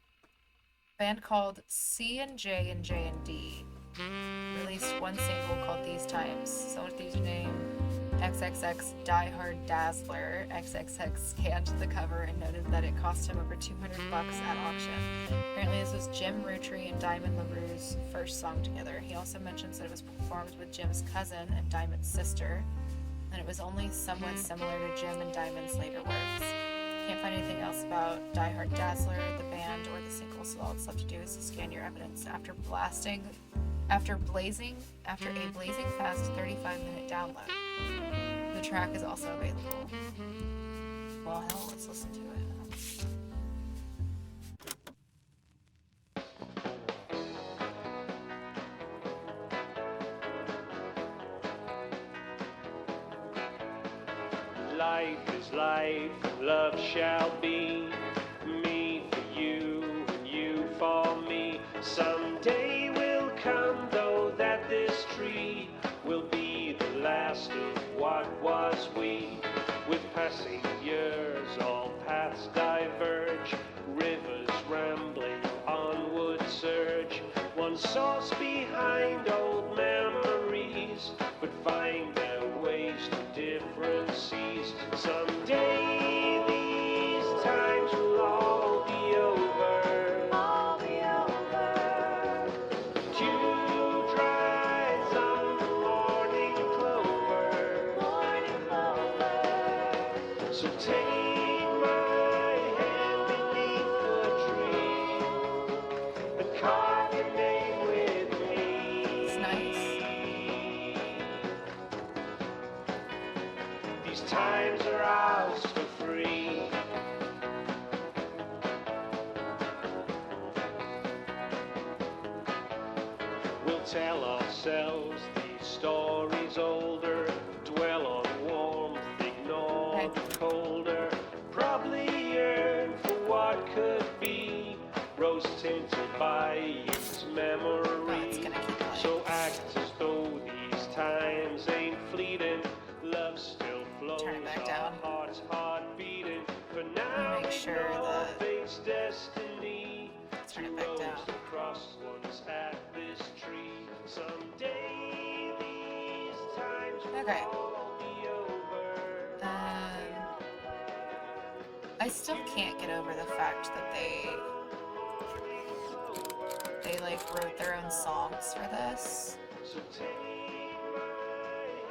Band called C and J and J and D released one single called These Times. Someone with the username XXX Diehard Dazzler XXX scanned the cover and noted that it cost him over $200 at auction. Apparently this was Jim Roottrees and Diamond LaRue's first song together. He also mentions that it was performed with Jim's cousin and Diamond's sister, and it was only somewhat similar to Jim and Diamond's later works. Can't find anything else about Diehard Dazzler, the band, or the single, so all it's left to do is to scan your evidence. After a blazing fast 35-minute download. The track is also available. Well, hell, let's listen to it. Life is life, love shall be. Me for you, and you for me. Someday will come, though, that this tree will be the last of what was we. With passing years, all paths diverge. Rivers rambling, onward surge. One source behind old memories, but find their ways to different seas. Someday these times will all be over. All be over. Dew dries on the morning clover. Morning clover. So take my hand beneath the tree and carve your name with me. It's nice. These times are ours for free. We'll tell ourselves these stories older, dwell on warmth, ignore the colder, probably yearn for what could be, rose tinted by youth's memory. Oh, it's gonna keep playing. So act as though these times ain't fleeting, love still flows, Turn it back our down. hearts heart beating. For now, make sure we know that- fate's destiny. Turn it back Two down. rows to cross once at this tree. Someday these times will Okay. all be over. I still can't get over the fact that they like wrote their own songs for this. So take my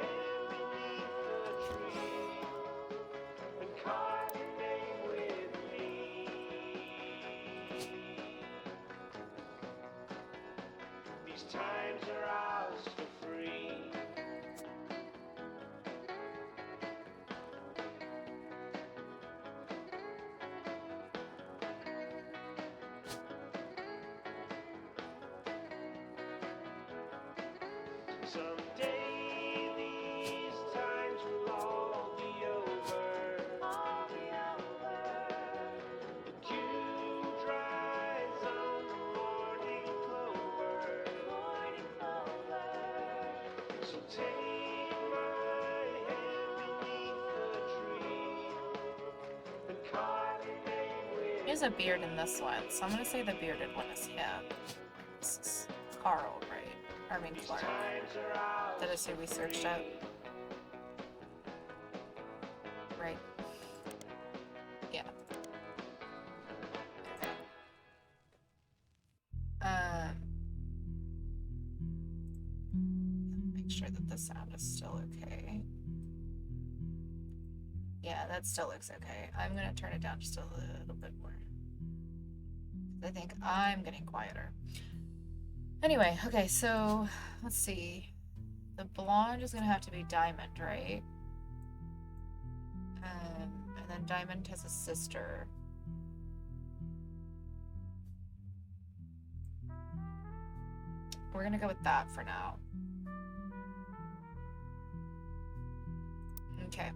hand beneath the tree and carve your name with me. These times are ours for free. Someday these times will all be over. All be over. The dew dries on the morning clover. Morning clover. So take my hand beneath the tree and carve your name with. He has a beard in this one, so I'm gonna say the bearded one is him. This is Carl, right? I mean Clark. That is who we searched up. Right. Yeah. Make sure that the sound is still okay. Yeah, that still looks okay. I'm gonna turn it down just a little bit more. I think I'm getting quieter. Anyway, okay, so let's see. The blonde is gonna have to be Diamond, right? And then Diamond has a sister. We're gonna go with that for now. Okay.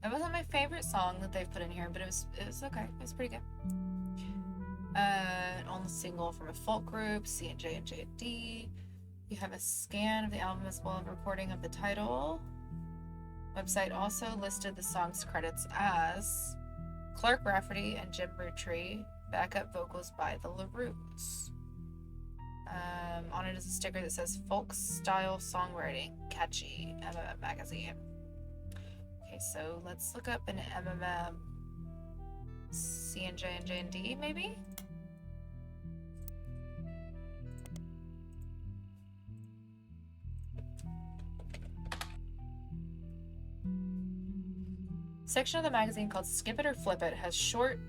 It wasn't my favorite song that they've put in here, but it was okay. It was pretty good. Only single from a folk group, C&J and J&D. You have a scan of the album as well as reporting of the title. Website also listed the song's credits as Clark Rafferty and Jim Roottrees, backup vocals by the LaRues. On it is a sticker that says folk style songwriting, catchy, MMM magazine. Okay, so let's look up an MMM C&J and J&D maybe? Section of the magazine called Skip It or Flip It has short,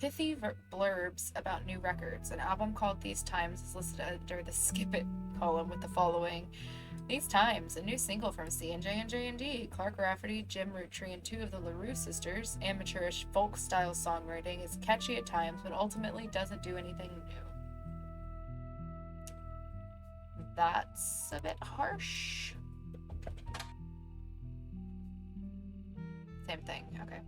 pithy blurbs about new records. An album called These Times is listed under the Skip It column with the following. These Times, a new single from C&J and J&D, Clark Rafferty, Jim Roottrees, and two of the LaRue sisters. Amateurish folk-style songwriting is catchy at times, but ultimately doesn't do anything new. That's a bit harsh. Same thing, okay.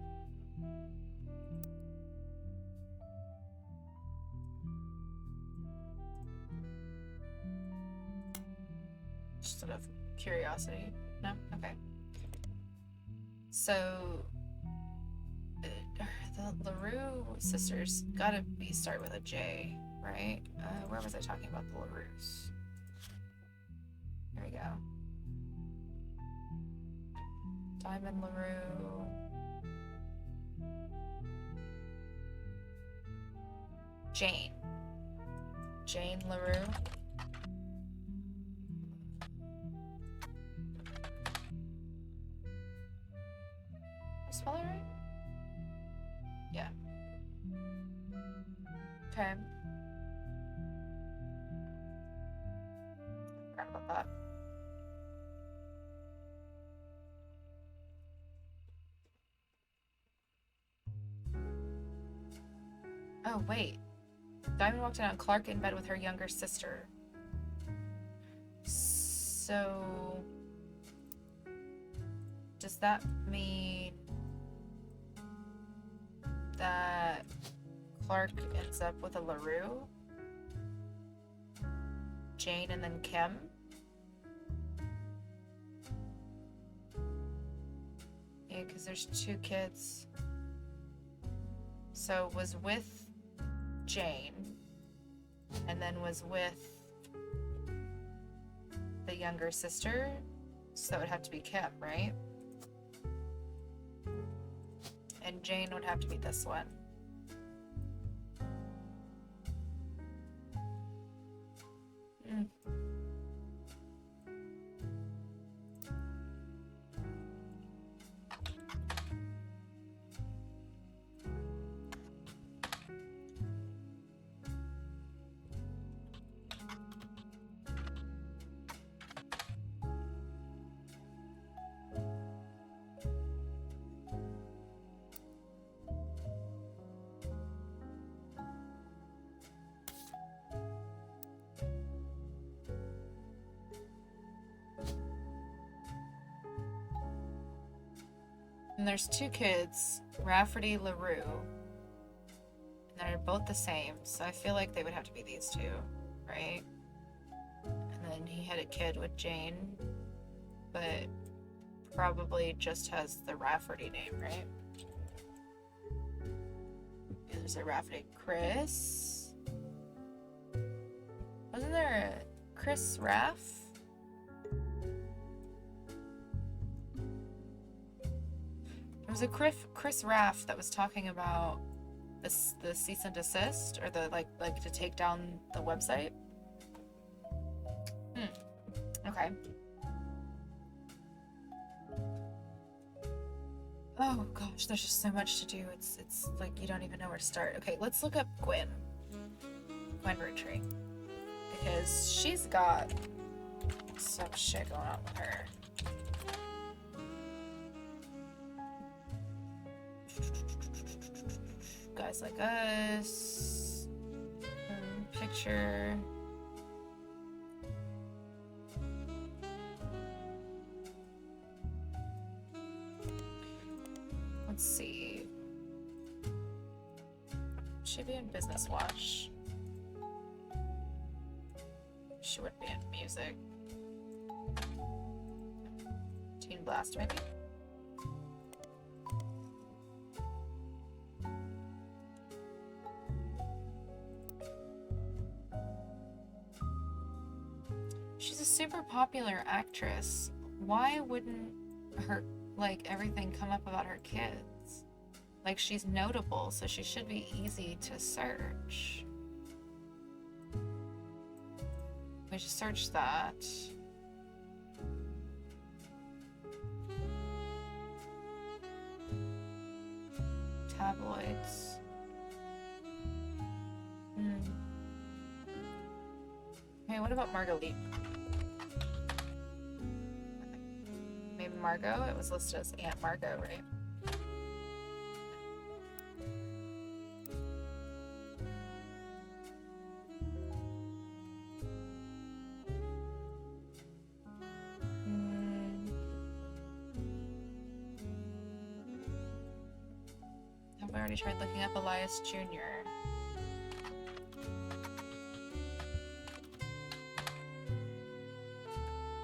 Just sort of curiosity. No? Okay. So, the LaRue sisters gotta start with a J, right? Where was I talking about the LaRues? Here we go. Diamond LaRue. Jane. Jane LaRue. Spell it right? Yeah. Okay. Forgot about that. Oh, wait. Diamond walked in on Clark in bed with her younger sister. So, does that mean that Clark ends up with a LaRue? Jane and then Kim? Yeah, because there's two kids. So was with Jane and then was with the younger sister, so it would have to be Kim, right? And Jane would have to be this one. And there's two kids, Rafferty, LaRue. And they're both the same, so I feel like they would have to be these two, right? And then he had a kid with Jane, but probably just has the Rafferty name, right? There's a Rafferty. Chris? Wasn't there a Chris Raff? There was a Chris Raff that was talking about the cease and desist, or the like to take down the website. Okay. Oh gosh, there's just so much to do. It's like you don't even know where to start. Okay, let's look up Gwen Roottrees, because she's got some shit going on with her. Guys Like Us. Picture. Let's see. She'd be in Business Watch. She would be in music. Teen Blast, maybe? She's a super popular actress. Why wouldn't her, like, everything come up about her kids? Like, she's notable, so she should be easy to search. We should search that. Tabloids. Hey, what about Marguerite? Maybe Margot? It was listed as Aunt Margot, right? Have we already tried looking up Elias Jr.?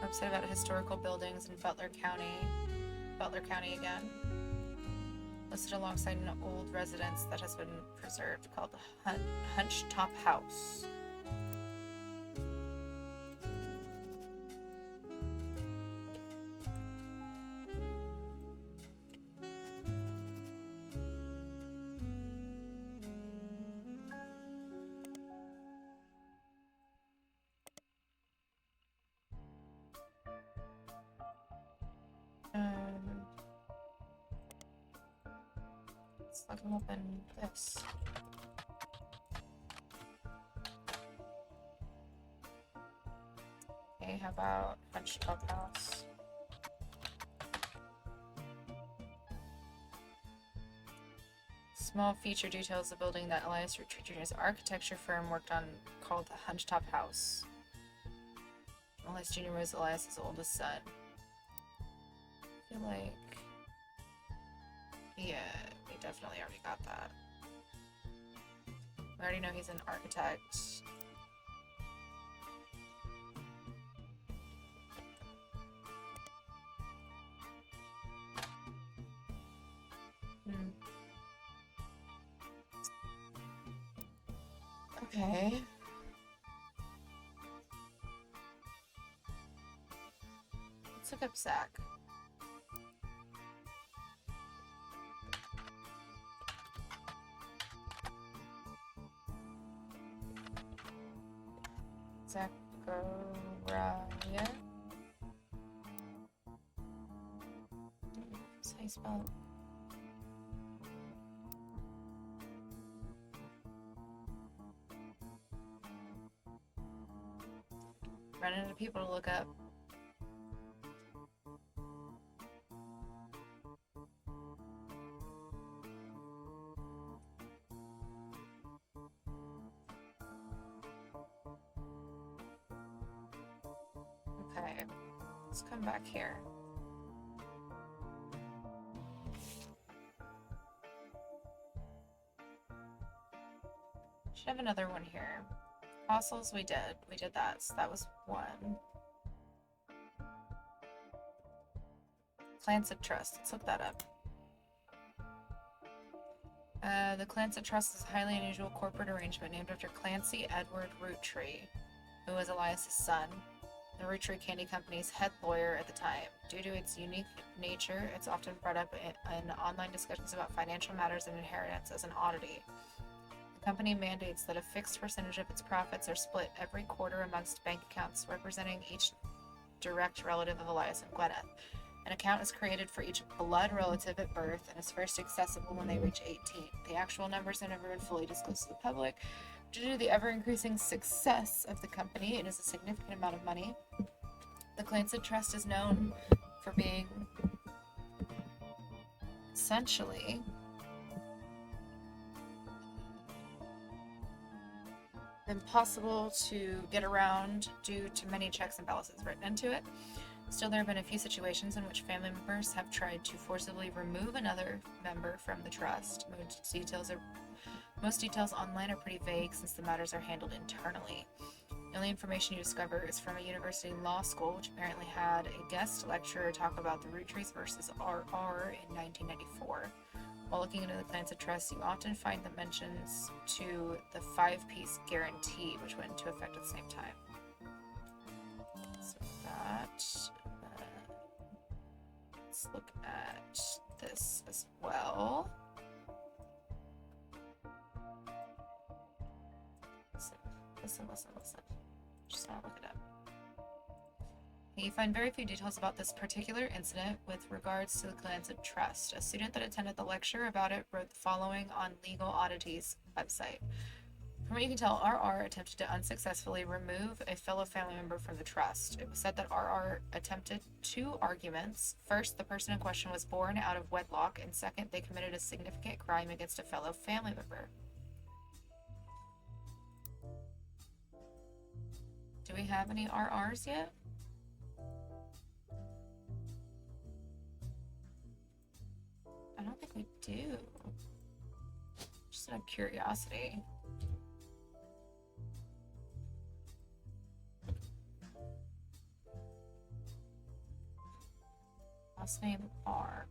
Website about historical buildings in Butler County. Butler County again. Listed alongside an old residence that has been preserved called the Hunched-Top House. Let's look them up in this. Okay, how about Hunched-Top House? Small feature details of the building that Elias Roottrees Jr.'s architecture firm worked on called the Hunched-Top House. Elias Jr. was Elias's oldest son. I feel like... yeah, we definitely already got that. We already know he's an architect. Okay. Let's look up Zach. Zachariah? That's how you spell it. Running into people to look up. Okay, let's come back here. Should have another one here. Fossils, we did that, so that was one. Clansett Trust, let's look that up. The Clansett Trust is a highly unusual corporate arrangement named after Clancy Edward Roottrees, who was Elias's son, the Roottrees Candy Company's head lawyer at the time. Due to its unique nature, it's often brought up in online discussions about financial matters and inheritance as an oddity. The company mandates that a fixed percentage of its profits are split every quarter amongst bank accounts representing each direct relative of Elias and Gwyneth. An account is created for each blood relative at birth and is first accessible when they reach 18. The actual numbers have never been fully disclosed to the public. Due to the ever-increasing success of the company, it is a significant amount of money. The Clansett Trust is known for being essentially impossible to get around due to many checks and balances written into it. Still, there have been a few situations in which family members have tried to forcibly remove another member from the trust. Most details are Most details online are pretty vague since the matters are handled internally. The only information you discover is from a university law school, which apparently had a guest lecturer talk about the Roottrees versus RR in 1994. While looking into the clans of trust, you often find the mentions to the 5-piece guarantee, which went into effect at the same time. So that. Let's look at this as well. Listen. Just want to look it up. You find very few details about this particular incident with regards to the clans of trust. A student that attended the lecture about it wrote the following on Legal Oddities website. From what you can tell, RR attempted to unsuccessfully remove a fellow family member from the trust. It was said that RR attempted 2 arguments. First, the person in question was born out of wedlock, and second, they committed a significant crime against a fellow family member. Do we have any RRs yet? I don't think we do. Just out of curiosity. Last name R.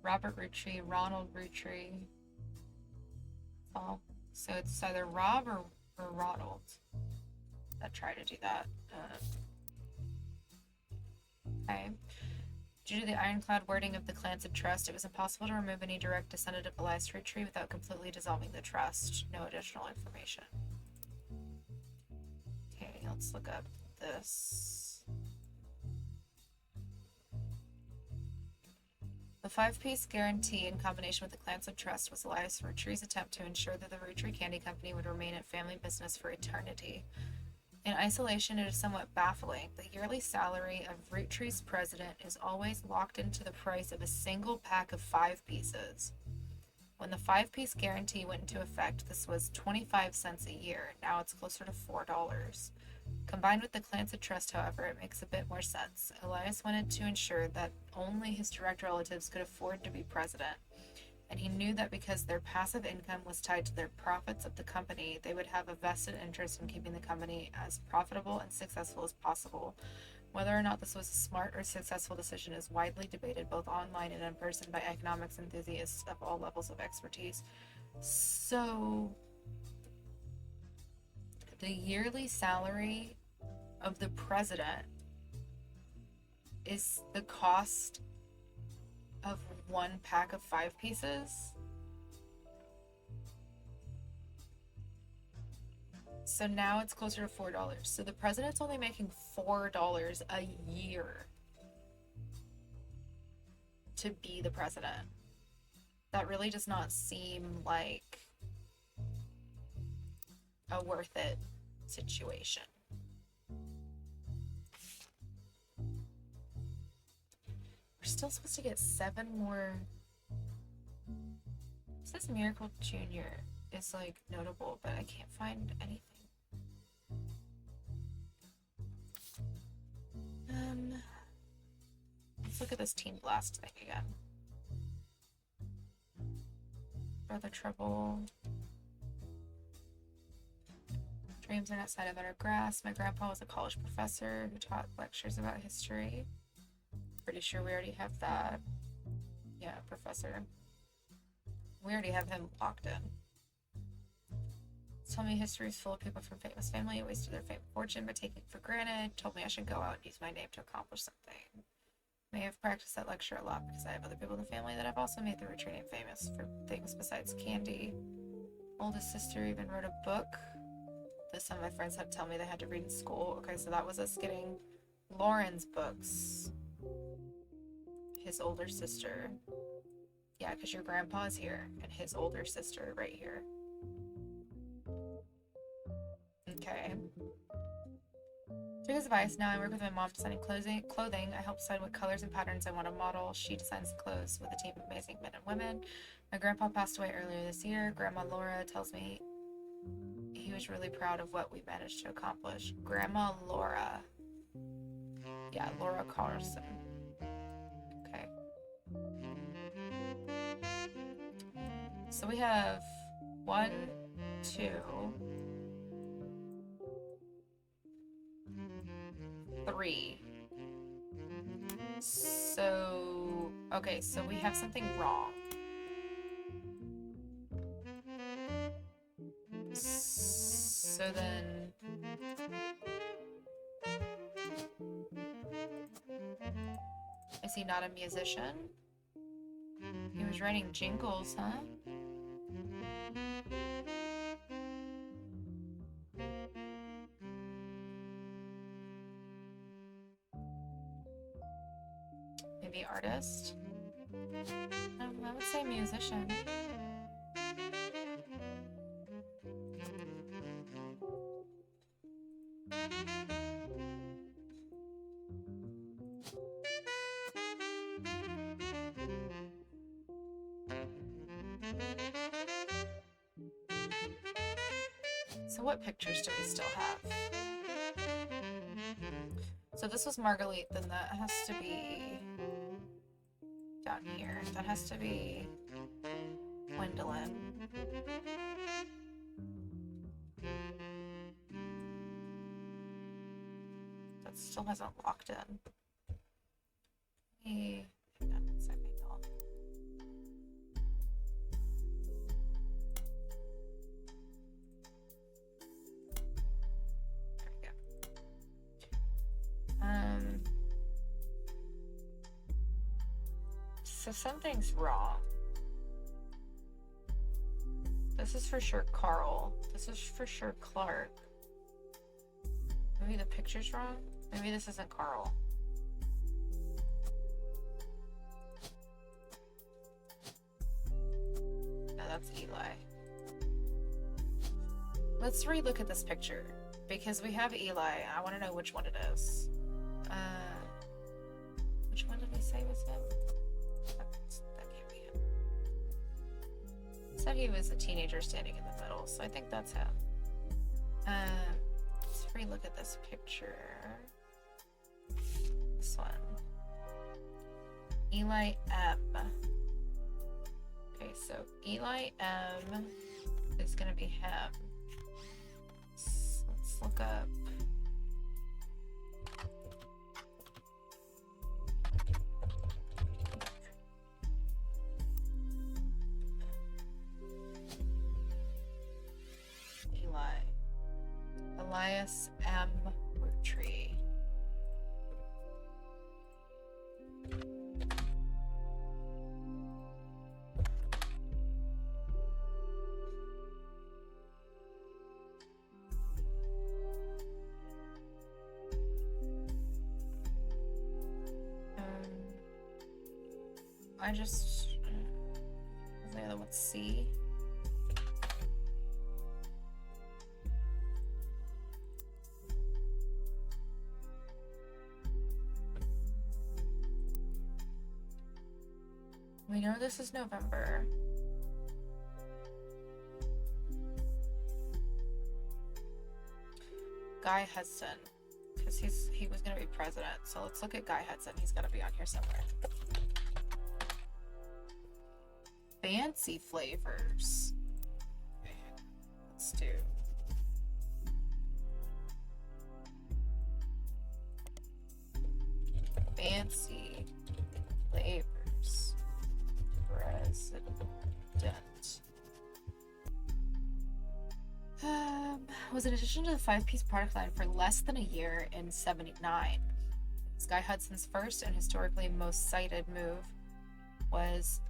Robert Rootree, Ronald Rootree. Oh, so it's either Rob or Ronald that tried to do that. Okay. Due to the ironclad wording of the clans of trust, it was impossible to remove any direct descendant of Elias Rootree without completely dissolving the trust. No additional information. Okay, let's look up this. The 5-piece guarantee in combination with the clans of trust was Elias Rootree's attempt to ensure that the Rootree Candy Company would remain a family business for eternity. In isolation, it is somewhat baffling. The yearly salary of Rootree's president is always locked into the price of a single pack of 5 pieces. When the 5-piece guarantee went into effect, this was 25 cents a year. Now it's closer to $4. Combined with the clans of trust, however, it makes a bit more sense. Elias wanted to ensure that only his direct relatives could afford to be president, and he knew that because their passive income was tied to their profits of the company, they would have a vested interest in keeping the company as profitable and successful as possible. Whether or not this was a smart or successful decision is widely debated both online and in person by economics enthusiasts of all levels of expertise. So, the yearly salary of the president is the cost of 1 pack of 5 pieces. So now it's closer to $4. So the president's only making $4 a year to be the president. That really does not seem like a worth it situation. We're still supposed to get 7 more. It says Miracle Jr. is like notable, but I can't find anything. Let's look at this Teen Blast thing again. Brother Trouble. Dreams are not sight of better grass. My grandpa was a college professor who taught lectures about history. Pretty sure we already have that. Yeah, professor. We already have him locked in. Told me history is full of people from famous family who wasted their fame and fortune by taking it for granted. Told me I should go out and use my name to accomplish something. May have practiced that lecture a lot because I have other people in the family that have also made the Rootree name famous for things besides candy. Oldest sister even wrote a book that some of my friends had to tell me they had to read in school. Okay, so that was us getting Lauren's books. His older sister. Yeah, because your grandpa's here and his older sister right here. Okay. Through his advice, now I work with my mom designing clothing. I help decide what colors and patterns I want to model. She designs the clothes with a team of amazing men and women. My grandpa passed away earlier this year. Grandma Laura tells me he was really proud of what we managed to accomplish. Grandma Laura. Yeah, Laura Carlson. So we have 1, 2, 3. So, okay, so we have something wrong. So then... Is he not a musician? He was writing jingles, huh? Maybe artist? I would say musician. So what pictures do we still have? So this was Marguerite, then that has to be down here. That has to be Gwendolyn. That still hasn't locked in. Hang on one second, y'all. There we go. So something's wrong. This is for sure Carl. This is for sure Clark. Maybe the picture's wrong? Maybe this isn't Carl. No, that's Eli. Let's relook at this picture. Because we have Eli. I want to know which one it is. Which one did we say was him? That can't be him. Said he was a teenager standing in the middle, so I think that's him. Let's relook at this picture. This one. Eli M. Okay, so Eli M is gonna be him. Let's look up. Elias M. Roottrees. I just... the other one's C. We know this is November. Guy Hudson, because he was gonna be president. So let's look at Guy Hudson. He's gotta be on here somewhere. Fancy flavors. Let's do. Fancy flavors. President. Was in addition to the 5-piece product line for less than a year in '79. Guy Hudson's first and historically most cited move was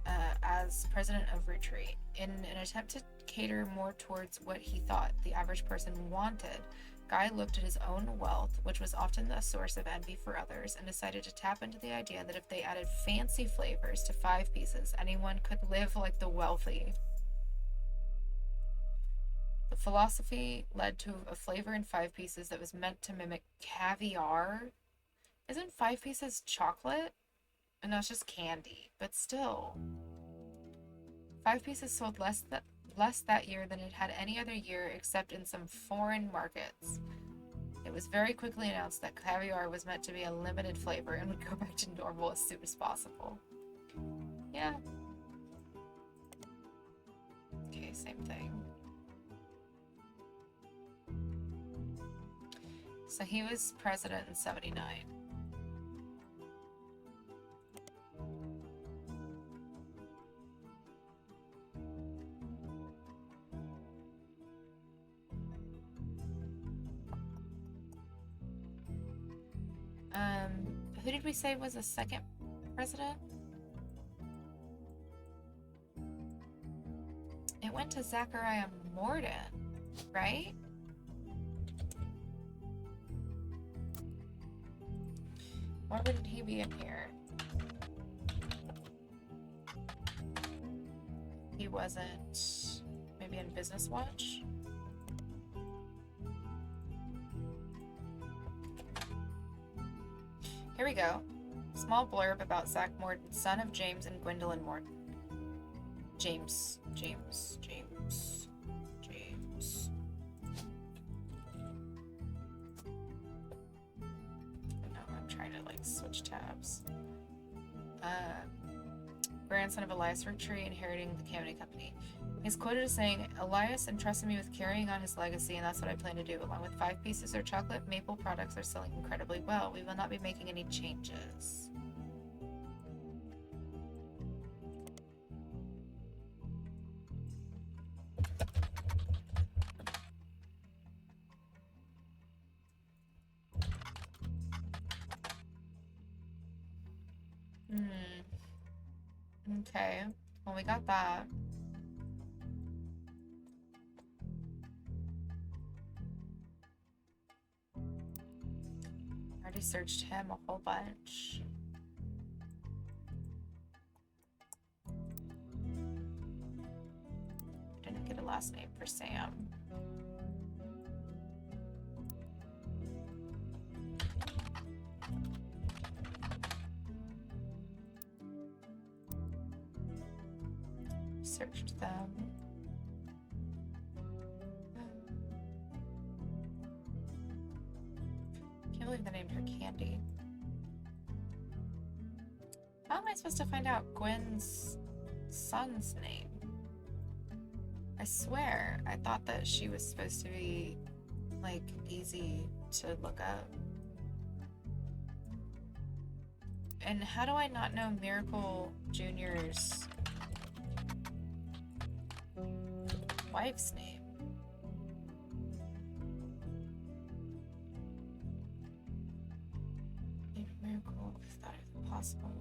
as president of Roottrees. In an attempt to cater more towards what he thought the average person wanted, Guy looked at his own wealth, which was often a source of envy for others, and decided to tap into the idea that if they added fancy flavors to 5 pieces, anyone could live like the wealthy. The philosophy led to a flavor in 5 pieces that was meant to mimic caviar. Isn't 5 pieces chocolate? And no, it's just candy, but still. 5 pieces sold less that year than it had any other year except in some foreign markets. It was very quickly announced that caviar was meant to be a limited flavor and would go back to normal as soon as possible. Yeah. Okay, same thing. So he was president in 79. Who did we say was the second president? It went to Zachariah Morton, right? Why wouldn't he be in here? He wasn't. Maybe in Business Watch? Here we go. Small blurb about Zach Morton, son of James and Gwendolyn Morton. James. No, I'm trying to like switch tabs. Grandson of Elias Roottrees, inheriting the County Company. He's quoted as saying, "Elias entrusted me with carrying on his legacy, and that's what I plan to do. Along with 5 pieces of chocolate, maple products are selling incredibly well. We will not be making any changes." Okay. Well, we got that. Already searched him a whole bunch. Didn't get a last name for Sam. Searched them. Can't believe they named her Candy. How am I supposed to find out Gwen's son's name? I swear, I thought that she was supposed to be, like, easy to look up. And how do I not know Miracle Jr.'s wife's name? Maybe Miracle, if that is possible.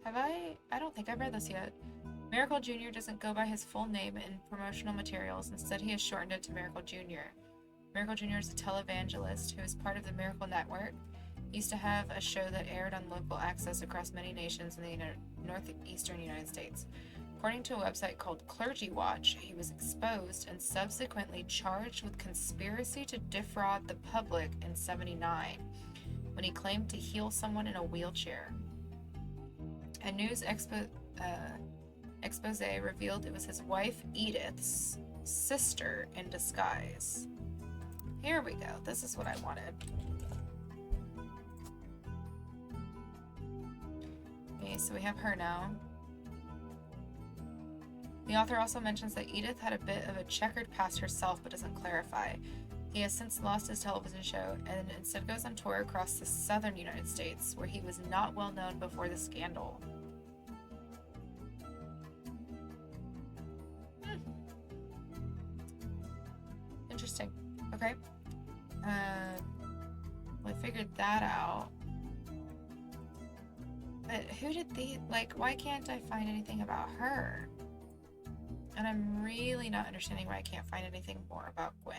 Have I don't think I've read this yet. Miracle Jr. doesn't go by his full name in promotional materials. Instead, he has shortened it to Miracle Jr. Miracle Jr. is a televangelist who is part of the Miracle Network. He used to have a show that aired on local access across many nations in the northeastern United States. According to a website called Clergy Watch, he was exposed and subsequently charged with conspiracy to defraud the public in 79 when he claimed to heal someone in a wheelchair. A news expose revealed it was his wife Edith's sister in disguise. Here we go. This is what I wanted. Okay, so we have her now. The author also mentions that Edith had a bit of a checkered past herself, but doesn't clarify. He has since lost his television show and instead goes on tour across the southern United States, where he was not well known before the scandal. Interesting. Okay. We figured that out. But who did why can't I find anything about her? And I'm really not understanding why I can't find anything more about Gwen.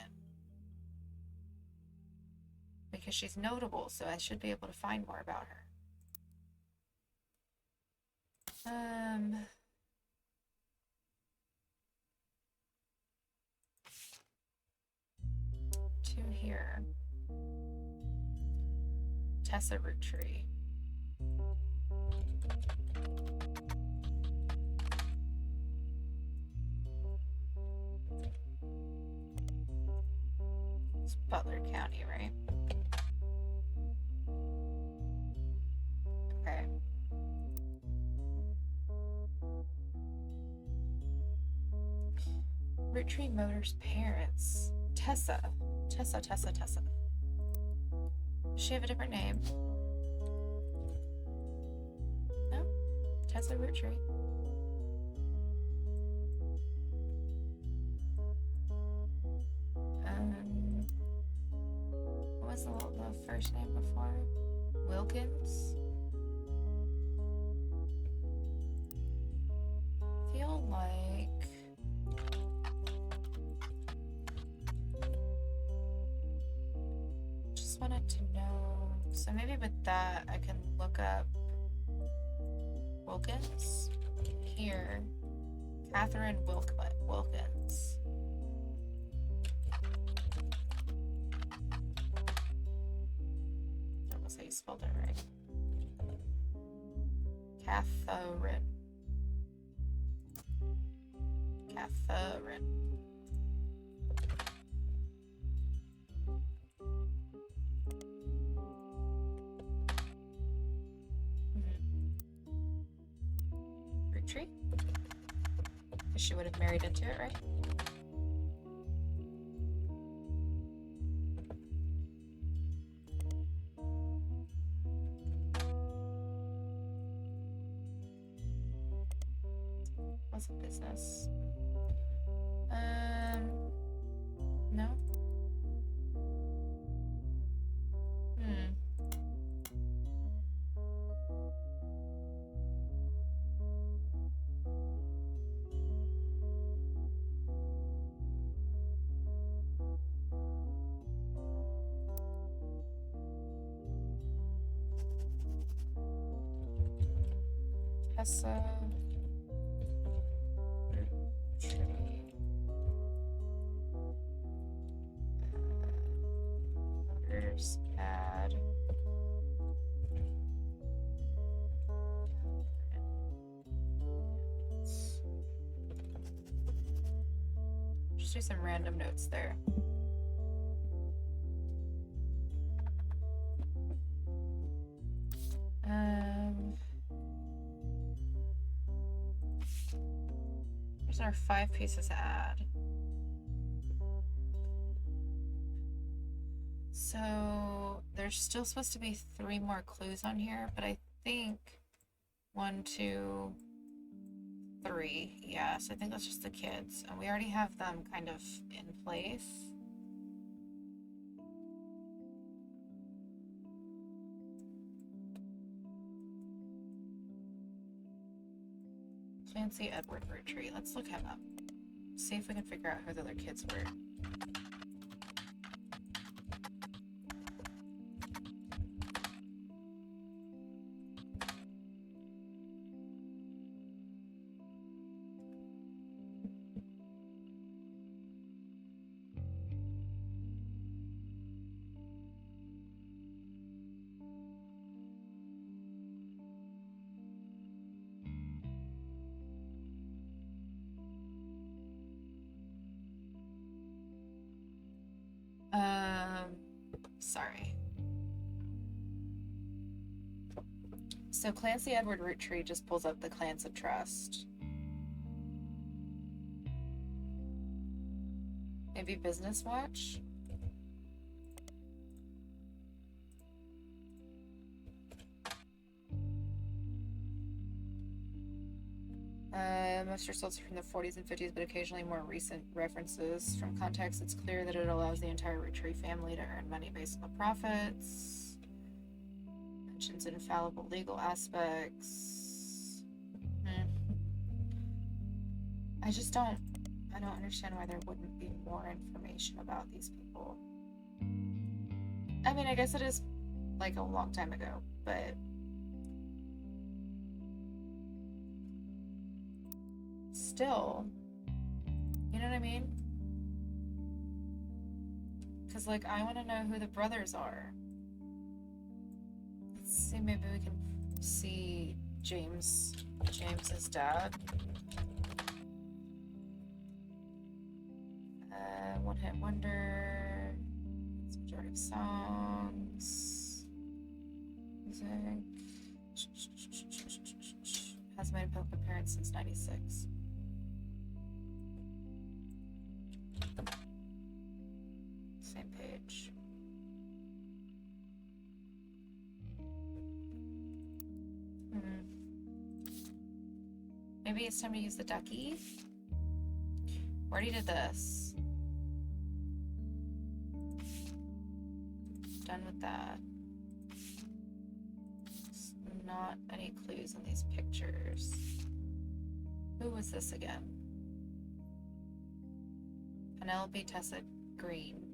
Because she's notable, so I should be able to find more about her. Two here. Tessa Roottrees. It's Butler County, right? Okay. Roottrees Motors' parents. Tessa. Tessa. Does she have a different name? No? Tessa Roottrees. What was the first name before? Wilkins? Feel like just wanted to know. So maybe with that I can look up Wilkins here. Catherine Wilkins. I almost how you spelled it right. Catherine. Roottrees? She would have married into it, right? What's a business? No. Tessa Roottrees. Motors ad. Just do some random notes there. Here's our 5 pieces to add. So there's still supposed to be 3 more clues on here, but I think 1, 2, 3. Yeah, so I think that's just the kids, and we already have them kind of in place. Clancy Edward Roottrees. Let's look him up. See if we can figure out who the other kids were. Sorry. So Clancy Edward Roottrees just pulls up the clans of trust. Maybe Business Watch? Most results are from the 40s and 50s, but occasionally more recent references. From context, it's clear that it allows the entire Roottrees family to earn money based on the profits. Mentions infallible legal aspects. I don't understand why there wouldn't be more information about these people. I mean, I guess it is like a long time ago, but Still, you know what I mean? Because, like, I want to know who the brothers are. Let's see, maybe we can see James's dad. One Hit Wonder. It's majority of songs. Music. Hasn't made a public appearance since '96. Same page. Maybe it's time to use the ducky. We already did this. Done with that. Not any clues in these pictures. Who was this again? Penelope Tessa Green.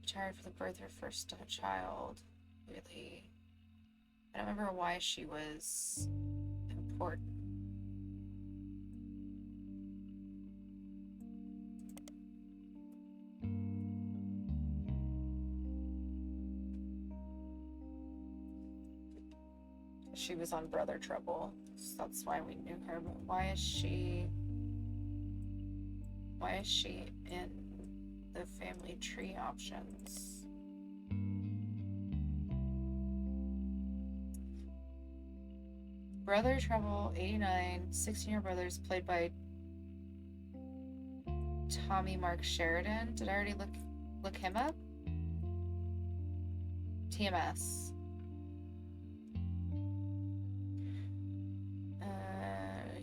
Retired for the birth of her first child. Really. I don't remember why she was important. She was on Brother Trouble, so that's why we knew her. But why is she in the family tree options? Brother Trouble, 89, 16-year brothers, played by Tommy Mark Sheridan. Did I already look him up? TMS.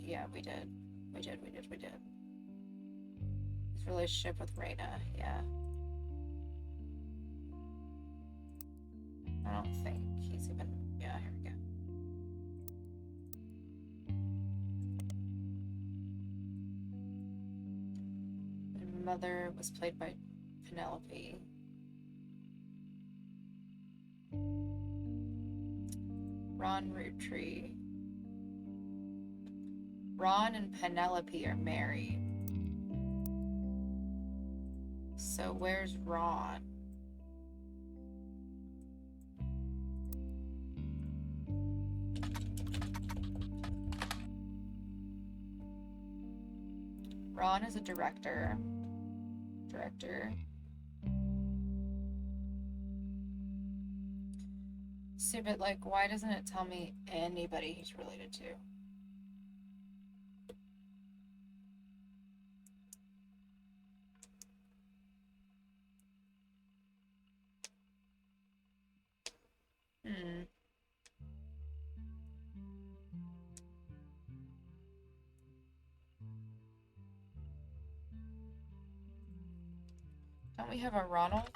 Yeah, we did. His relationship with Raina, yeah. I don't think he's even, yeah, here we go. Their mother was played by Penelope. Ron Roottrees. Ron and Penelope are married. So where's Ron? Ron is a director. Stupid, like, why doesn't it tell me anybody he's related to? Don't we have a Ronald?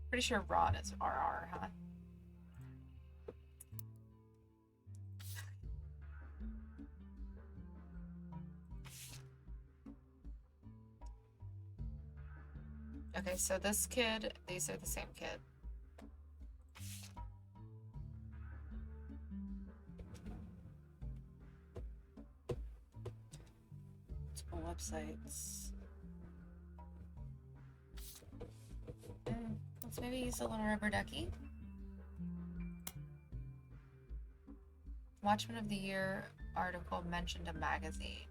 Pretty sure Ron is RR, huh? Okay, so this kid, these are the same kid. Multiple websites. Let's maybe use a little rubber ducky. Watchman of the Year article mentioned a magazine.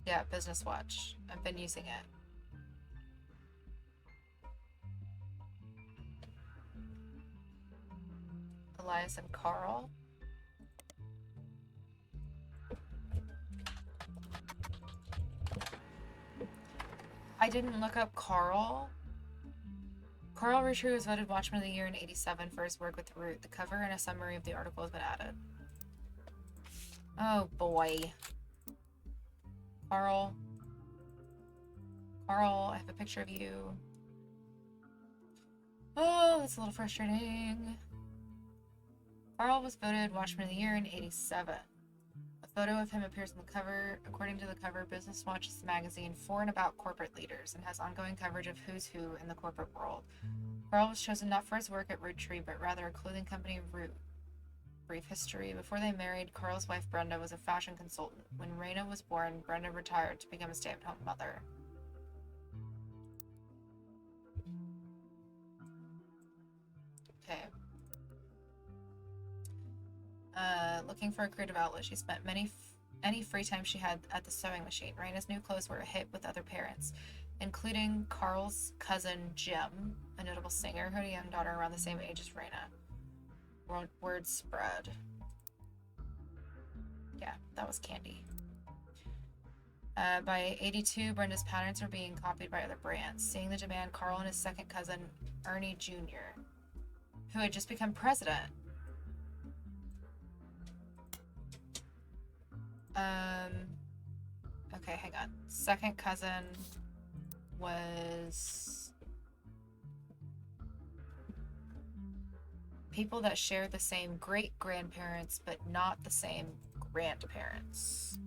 Yeah, Business Watch. I've been using it. Elias and Carl. I didn't look up Carl. Carl Roottrees was voted Watchman of the Year in '87 for his work with Root. The cover and a summary of the article has been added. Oh boy. Carl, I have a picture of you. Oh, that's a little frustrating. Carl was voted Watchman of the Year in '87. A photo of him appears on the cover. According to the cover, Business Watch is the magazine for and about corporate leaders and has ongoing coverage of who's who in the corporate world. Carl was chosen not for his work at Roottrees, but rather a clothing company, Root. Brief history. Before they married, Carl's wife Brenda was a fashion consultant. When Raina was born, Brenda retired to become a stay-at-home mother. Okay. Looking for a creative outlet, she spent any free time she had at the sewing machine. Raina's new clothes were a hit with other parents, including Carl's cousin Jim, a notable singer who had a young daughter around the same age as Raina. Word spread. Yeah, that was Candy. By '82, Brenda's patterns were being copied by other brands. Seeing the demand, Carl and his second cousin, Ernie Jr., who had just become president, okay, hang on. Second cousin was people that share the same great-grandparents, but not the same grandparents.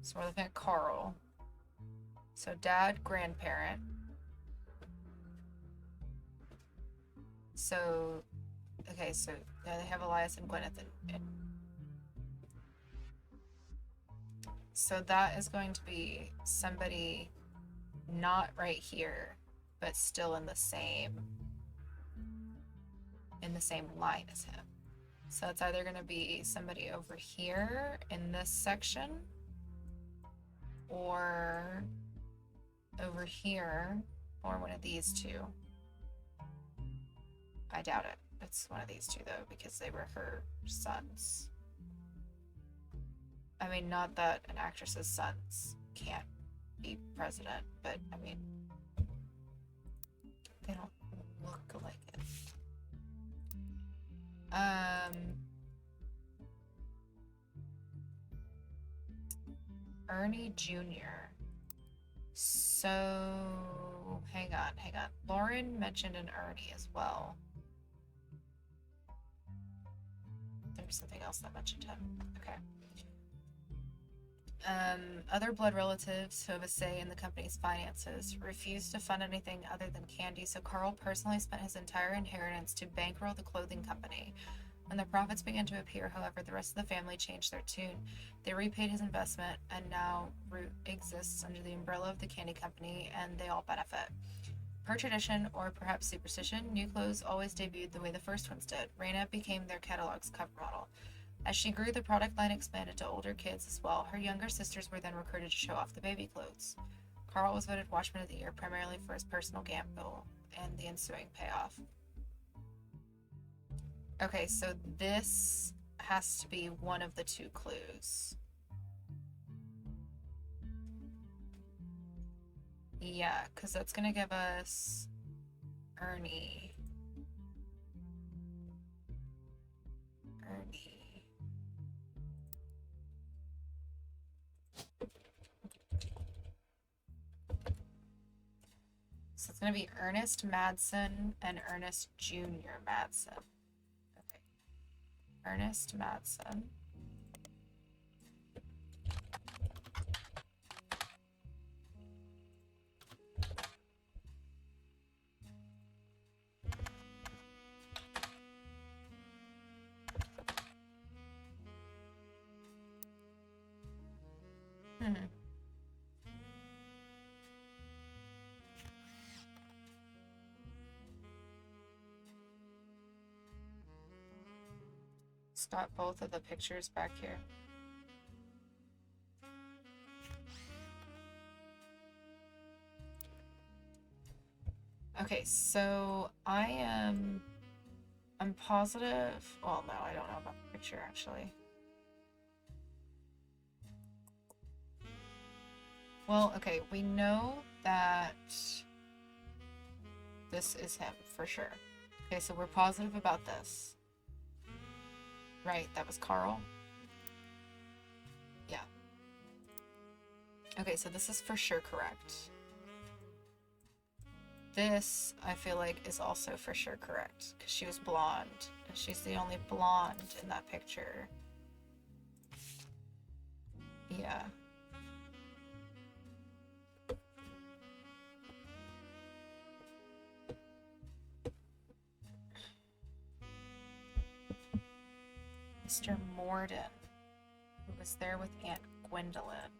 So we're looking at Carl. So dad, grandparent. So, okay, so yeah, they have Elias and Gwyneth. So that is going to be somebody not right here, but still in the same line as him. So it's either going to be somebody over here in this section, or over here, or one of these two. I doubt it. It's one of these two, though, because they were her sons. I mean, not that an actress's sons can't be president, but, I mean, they don't look like it. Ernie Jr. So, hang on. Lauren mentioned an Ernie as well. There's something else that mentioned him. Okay. Other blood relatives who have a say in the company's finances refused to fund anything other than Candy, so Carl personally spent his entire inheritance to bankroll the clothing company. When the profits began to appear, however, the rest of the family changed their tune. They repaid his investment, and now Root exists under the umbrella of the Candy Company, and they all benefit. Per tradition, or perhaps superstition, new clothes always debuted the way the first ones did. Raina became their catalog's cover model. As she grew, the product line expanded to older kids as well. Her younger sisters were then recruited to show off the baby clothes. Carl was voted Watchman of the Year primarily for his personal gamble and the ensuing payoff. Okay, so this has to be one of the two clues. Yeah, because that's going to give us Ernie. So it's going to be Ernest Madsen and Ernest Jr. Madsen. Okay. Ernest Madsen. Got both of the pictures back here. Okay, so I'm positive. Well, no, I don't know about the picture actually. Well, okay, we know that This is him, for sure. Okay, so we're positive about this. Right, that was Carl. Yeah. Okay, so this is for sure correct. This, I feel like, is also for sure correct, because she was blonde, and she's the only blonde in that picture. Yeah. Mr. Morden, who was there with Aunt Gwendolyn.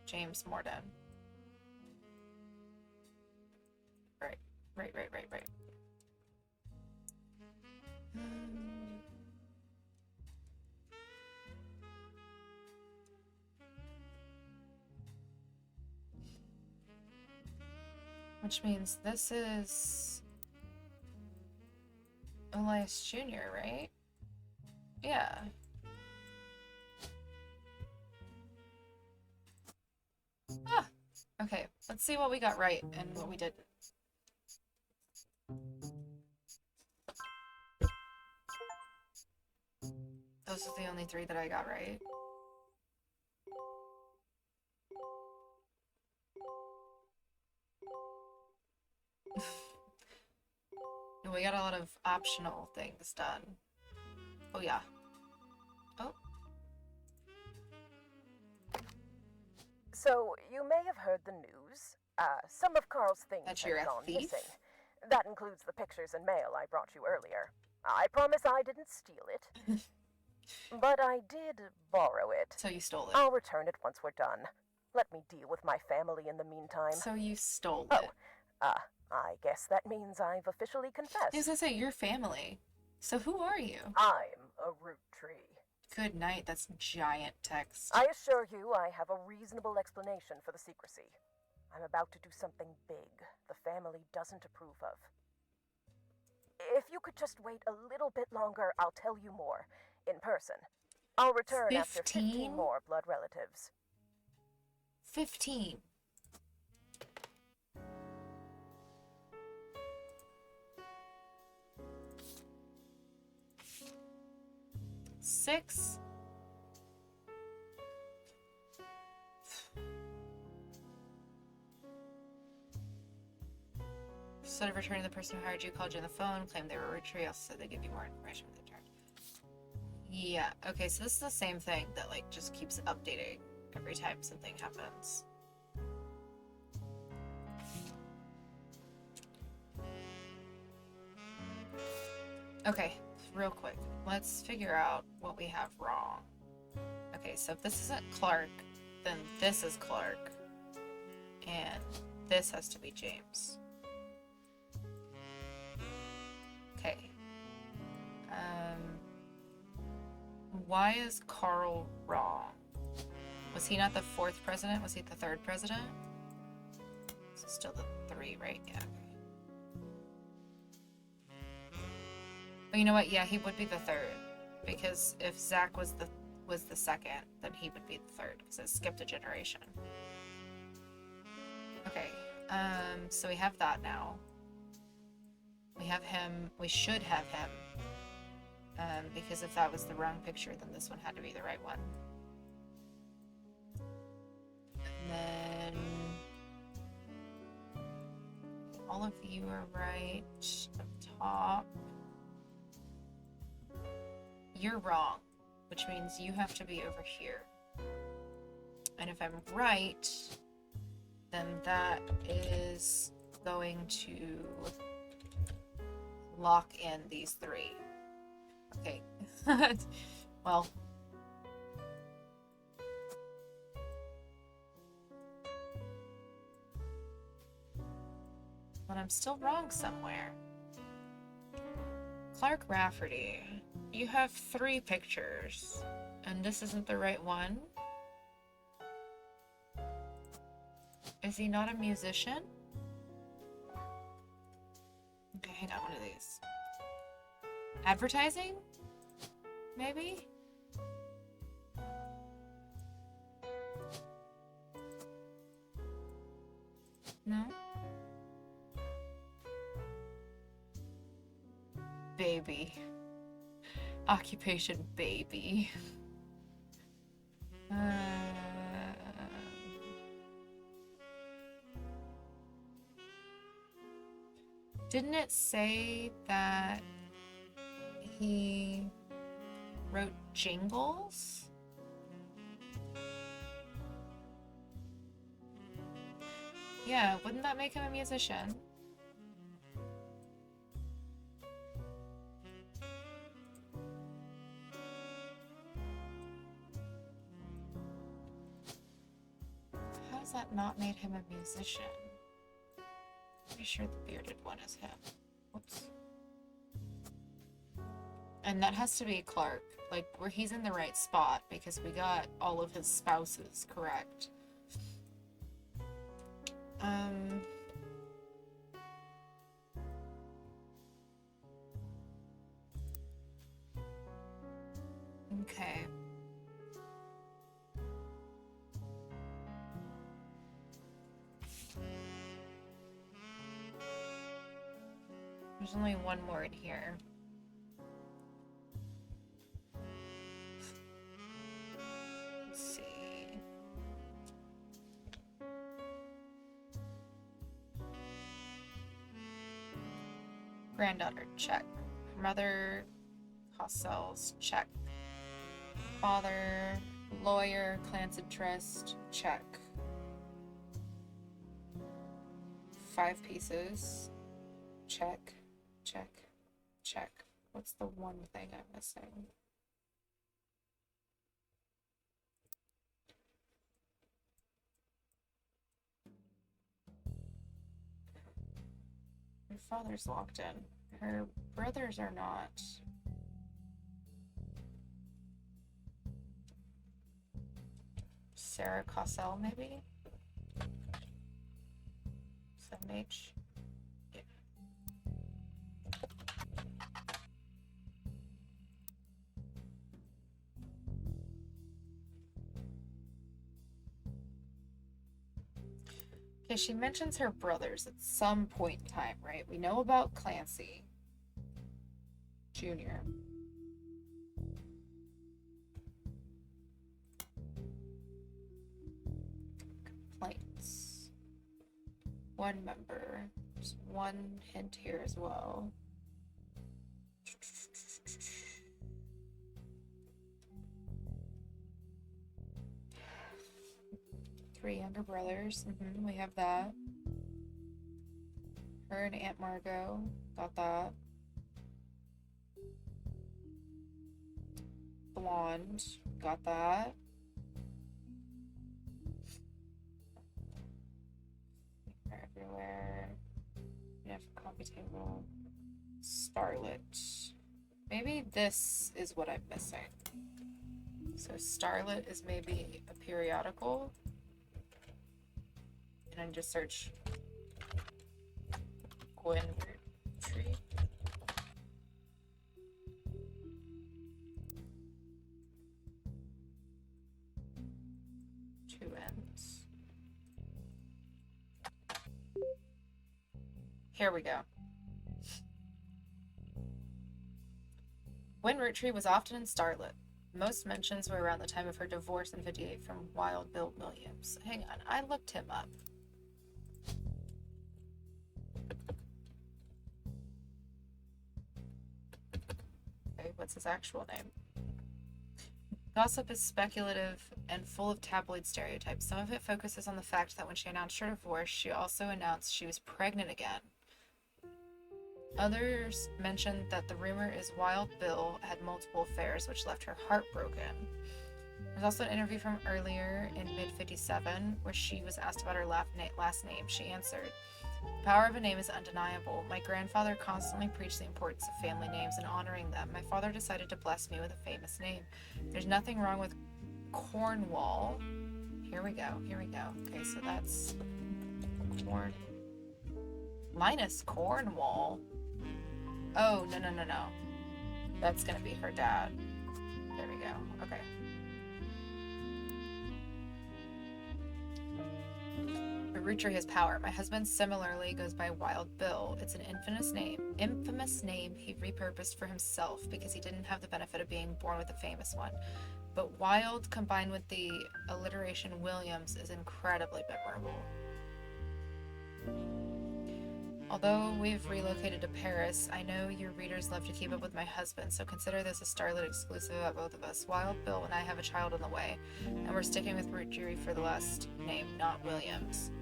James Morden. Right. Which means this is Elias Jr., right? Yeah. Ah! Okay, let's see what we got right and what we didn't. Those are the only 3 that I got right. We got a lot of optional things done. Oh, yeah. Oh. So, you may have heard the news. Some of Carl's things That have you're a gone thief? missing. That includes the pictures and mail I brought you earlier. I promise I didn't steal it. But I did borrow it. So you stole it. I'll return it once we're done. Let me deal with my family in the meantime. So you stole Oh, it. I guess that means I've officially confessed. I was gonna say, your family. So who are you? I'm a root tree. Good night, that's giant text. I assure you I have a reasonable explanation for the secrecy. I'm about to do something big the family doesn't approve of. If you could just wait a little bit longer, I'll tell you more. In person. I'll return after 15 more blood relatives. 15. Six. Instead of returning, the person who hired you called you on the phone, claimed they were Roottrees, also said they give you more information when they turn. Yeah, okay, so this is the same thing that, like, just keeps updating every time something happens. Okay, real quick, let's figure out what we have wrong. Okay, so if this isn't Clark, then this is Clark. And this has to be James. Okay. Why is Carl wrong? Was he not the 4th president? Was he the 3rd president? This is still the 3, right? Yeah, okay. But you know what? Yeah, he would be the 3rd. Because if Zach was the 2nd, then he would be the 3rd, because it skipped a generation. Okay, so we have that now. We have him, we should have him. Because if that was the wrong picture, then this one had to be the right one. And then all of you are right up top. You're wrong, which means you have to be over here. And if I'm right, then that is going to lock in these 3. Okay. Well. But I'm still wrong somewhere. Clark Rafferty, you have 3 pictures, and this isn't the right one? Is he not a musician? Okay, hang on, one of these. Advertising? Maybe? No? Baby. Occupation baby. Didn't it say that he wrote jingles? Yeah, wouldn't that make him a musician? How does that not make him a musician? Pretty sure the bearded one is him. Whoops. And that has to be Clark. Like, where he's in the right spot because we got all of his spouses correct. Okay. There's only one more in here. Let's see. Granddaughter, check. Mother, Cossells, check. Father, lawyer, clans interest, check. 5 pieces. Check, check, check. What's the one thing I'm missing? Her father's locked in. Her brothers are not. Sarah Cossell, maybe? 7H. Yeah. Okay, she mentions her brothers at some point in time, right? We know about Clancy Jr. Complaints. One member. There's one hint here as well. Three younger brothers. We have that. Her and Aunt Margot. Got that. Blonde. Got that. They're everywhere. We have a coffee table. Starlet. Maybe this is what I'm missing. So Starlet is maybe a periodical. And I just search Gwen Roottrees. Two ends. Here we go. Gwen Roottrees was often in Starlet. Most mentions were around the time of her divorce in '58 from Wild Bill Williams. Hang on, I looked him up. Okay, what's his actual name? Gossip is speculative and full of tabloid stereotypes. Some of it focuses on the fact that when she announced her divorce, she also announced she was pregnant again. Others mentioned that the rumor is Wild Bill had multiple affairs, which left her heartbroken. There's also an interview from earlier in mid-57 where she was asked about her last name. She answered, "The power of a name is undeniable. My grandfather constantly preached the importance of family names and honoring them. My father decided to bless me with a famous name. There's nothing wrong with Cornwall." Here we go. Okay, so that's Linus Cornwall. Oh, no. That's gonna be her dad. There we go. Okay. Roottrees has power. My husband similarly goes by Wild Bill. It's an infamous name he repurposed for himself because he didn't have the benefit of being born with a famous one. But Wild combined with the alliteration Williams is incredibly memorable. Although we've relocated to Paris, I know your readers love to keep up with my husband, so consider this a Starlit exclusive about both of us. Wild Bill and I have a child on the way, and we're sticking with Roottrees for the last name, not Williams.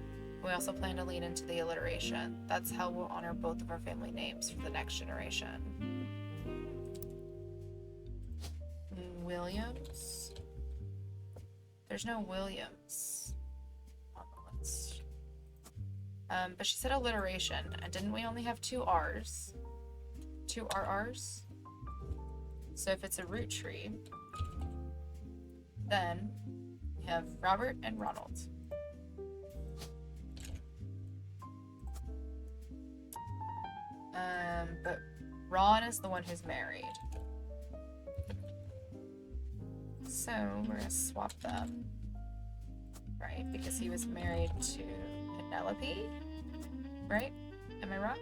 We also plan to lean into the alliteration. That's how we'll honor both of our family names for the next generation. Williams? There's no Williams on the list. But she said alliteration, and didn't we only have 2 R's? 2 RR's? So if it's a root tree, then we have Robert and Ronald. But Ron is the one who's married. So we're gonna swap them, right? Because he was married to Penelope, right? Am I wrong?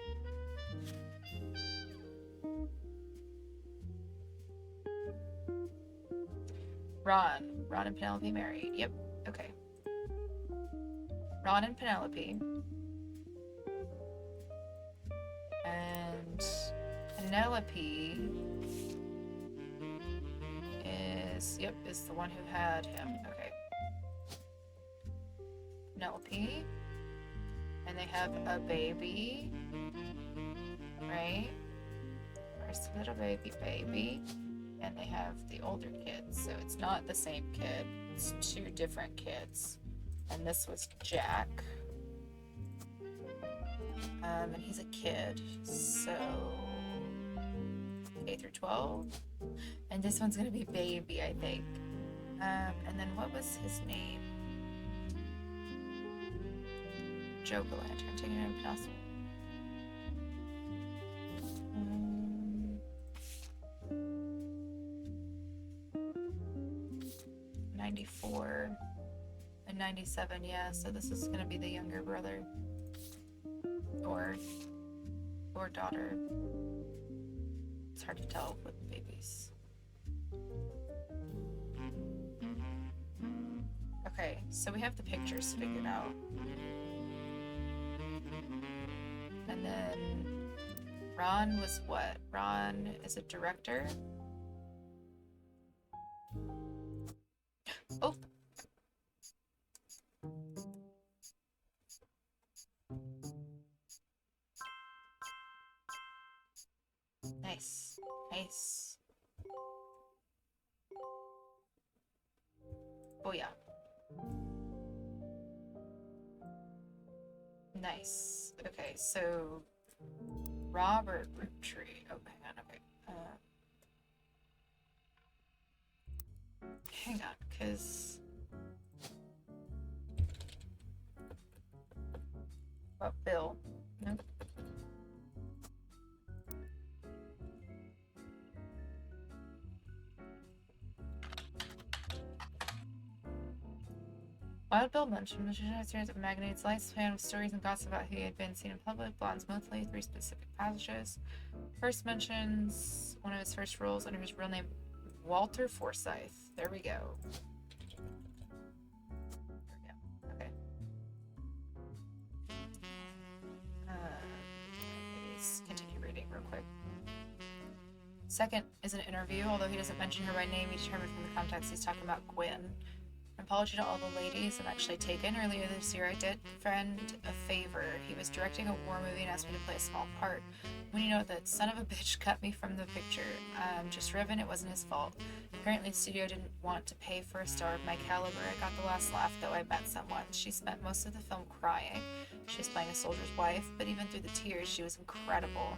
Ron and Penelope married. Yep. Okay. Ron and Penelope. And Penelope is the one who had him. Okay. Penelope. And they have a baby. Right? First little baby. And they have the older kids. So it's not the same kid. It's 2 different kids. And this was Jack. And he's a kid. So K through 12. And this one's gonna be baby, I think. And then what was his name? Joe Galantern, taking it in Penelope. 94 and 97, yeah, so this is gonna be the younger brother. Or daughter. It's hard to tell with babies. Okay, so we have the pictures figured out. And then Ron was what? Ron is a director? Oh! Nice. Nice. Oh yeah. Nice. Okay, so Robert Roottrees. Oh, hang on. Okay. Hang on, because Bill. Nope. Wild Bill mentioned a series of magnates' lifespan with stories and gossip about who he had been seen in public, blondes mostly, 3 specific passages. First mentions one of his first roles under his real name, Walter Forsythe. There we go. Okay. Let's continue reading real quick. Second is an interview. Although he doesn't mention her by name, he determined from the context he's talking about Gwen. An apology to all the ladies I've actually taken. Earlier this year, I did a friend a favor. He was directing a war movie and asked me to play a small part. When you know that son of a bitch cut me from the picture, just ribbon, it wasn't his fault. Apparently, the studio didn't want to pay for a star of my caliber. I got the last laugh, though I met someone. She spent most of the film crying. She was playing a soldier's wife, but even through the tears, she was incredible.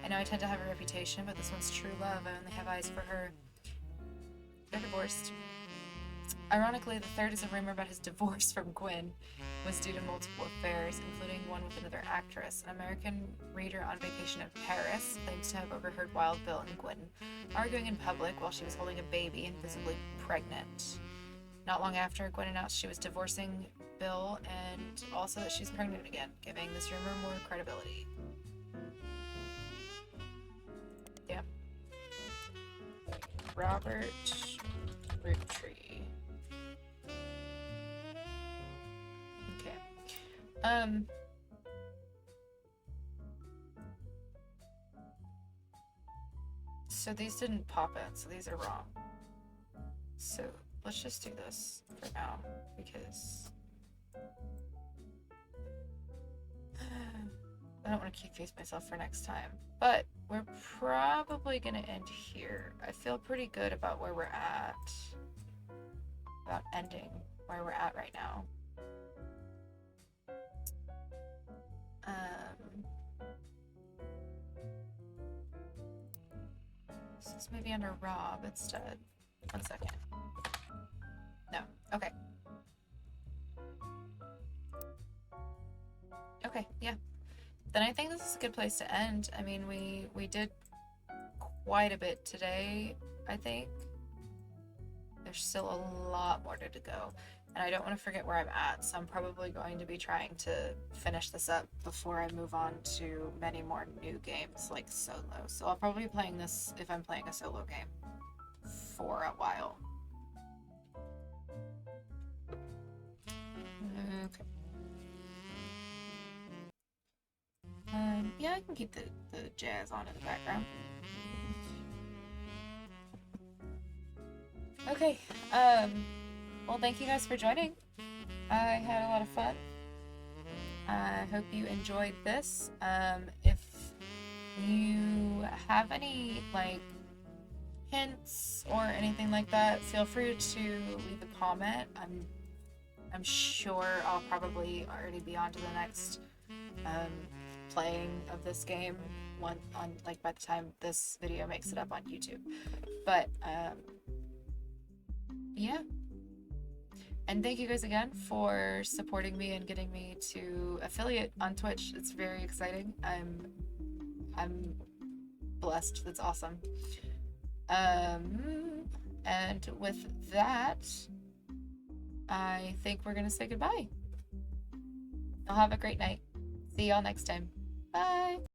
I know I tend to have a reputation, but this one's true love. I only have eyes for her. They're divorced. Ironically, the third is a rumor about his divorce from Gwen was due to multiple affairs, including one with another actress. An American reader on vacation in Paris claims to have overheard Wild Bill and Gwen arguing in public while she was holding a baby and visibly pregnant. Not long after, Gwen announced she was divorcing Bill and also that she's pregnant again, giving this rumor more credibility. Yeah. Robert Roottrees. Okay. So these didn't pop in, so these are wrong. So let's just do this for now, because I don't want to confuse myself for next time. But we're probably going to end here. I feel pretty good about where we're at. About ending where we're at right now. So this may be under Rob instead. 1 second. No. Okay. Okay, yeah. Then I think this is a good place to end. I mean, we did quite a bit today, I think. There's still a lot more to go. And I don't want to forget where I'm at, so I'm probably going to be trying to finish this up before I move on to many more new games, like solo. So I'll probably be playing this, if I'm playing a solo game, for a while. Okay. Yeah, I can keep the jazz on in the background. Okay, well, thank you guys for joining. I had a lot of fun. I hope you enjoyed this. If you have any, like, hints or anything like that, feel free to leave a comment. I'm sure I'll probably already be on to the next playing of this game by the time this video makes it up on YouTube. But yeah. And thank you guys again for supporting me and getting me to affiliate on Twitch. It's very exciting. I'm blessed. That's awesome. And with that, I think we're gonna say goodbye. I'll have a great night. See y'all next time. Bye.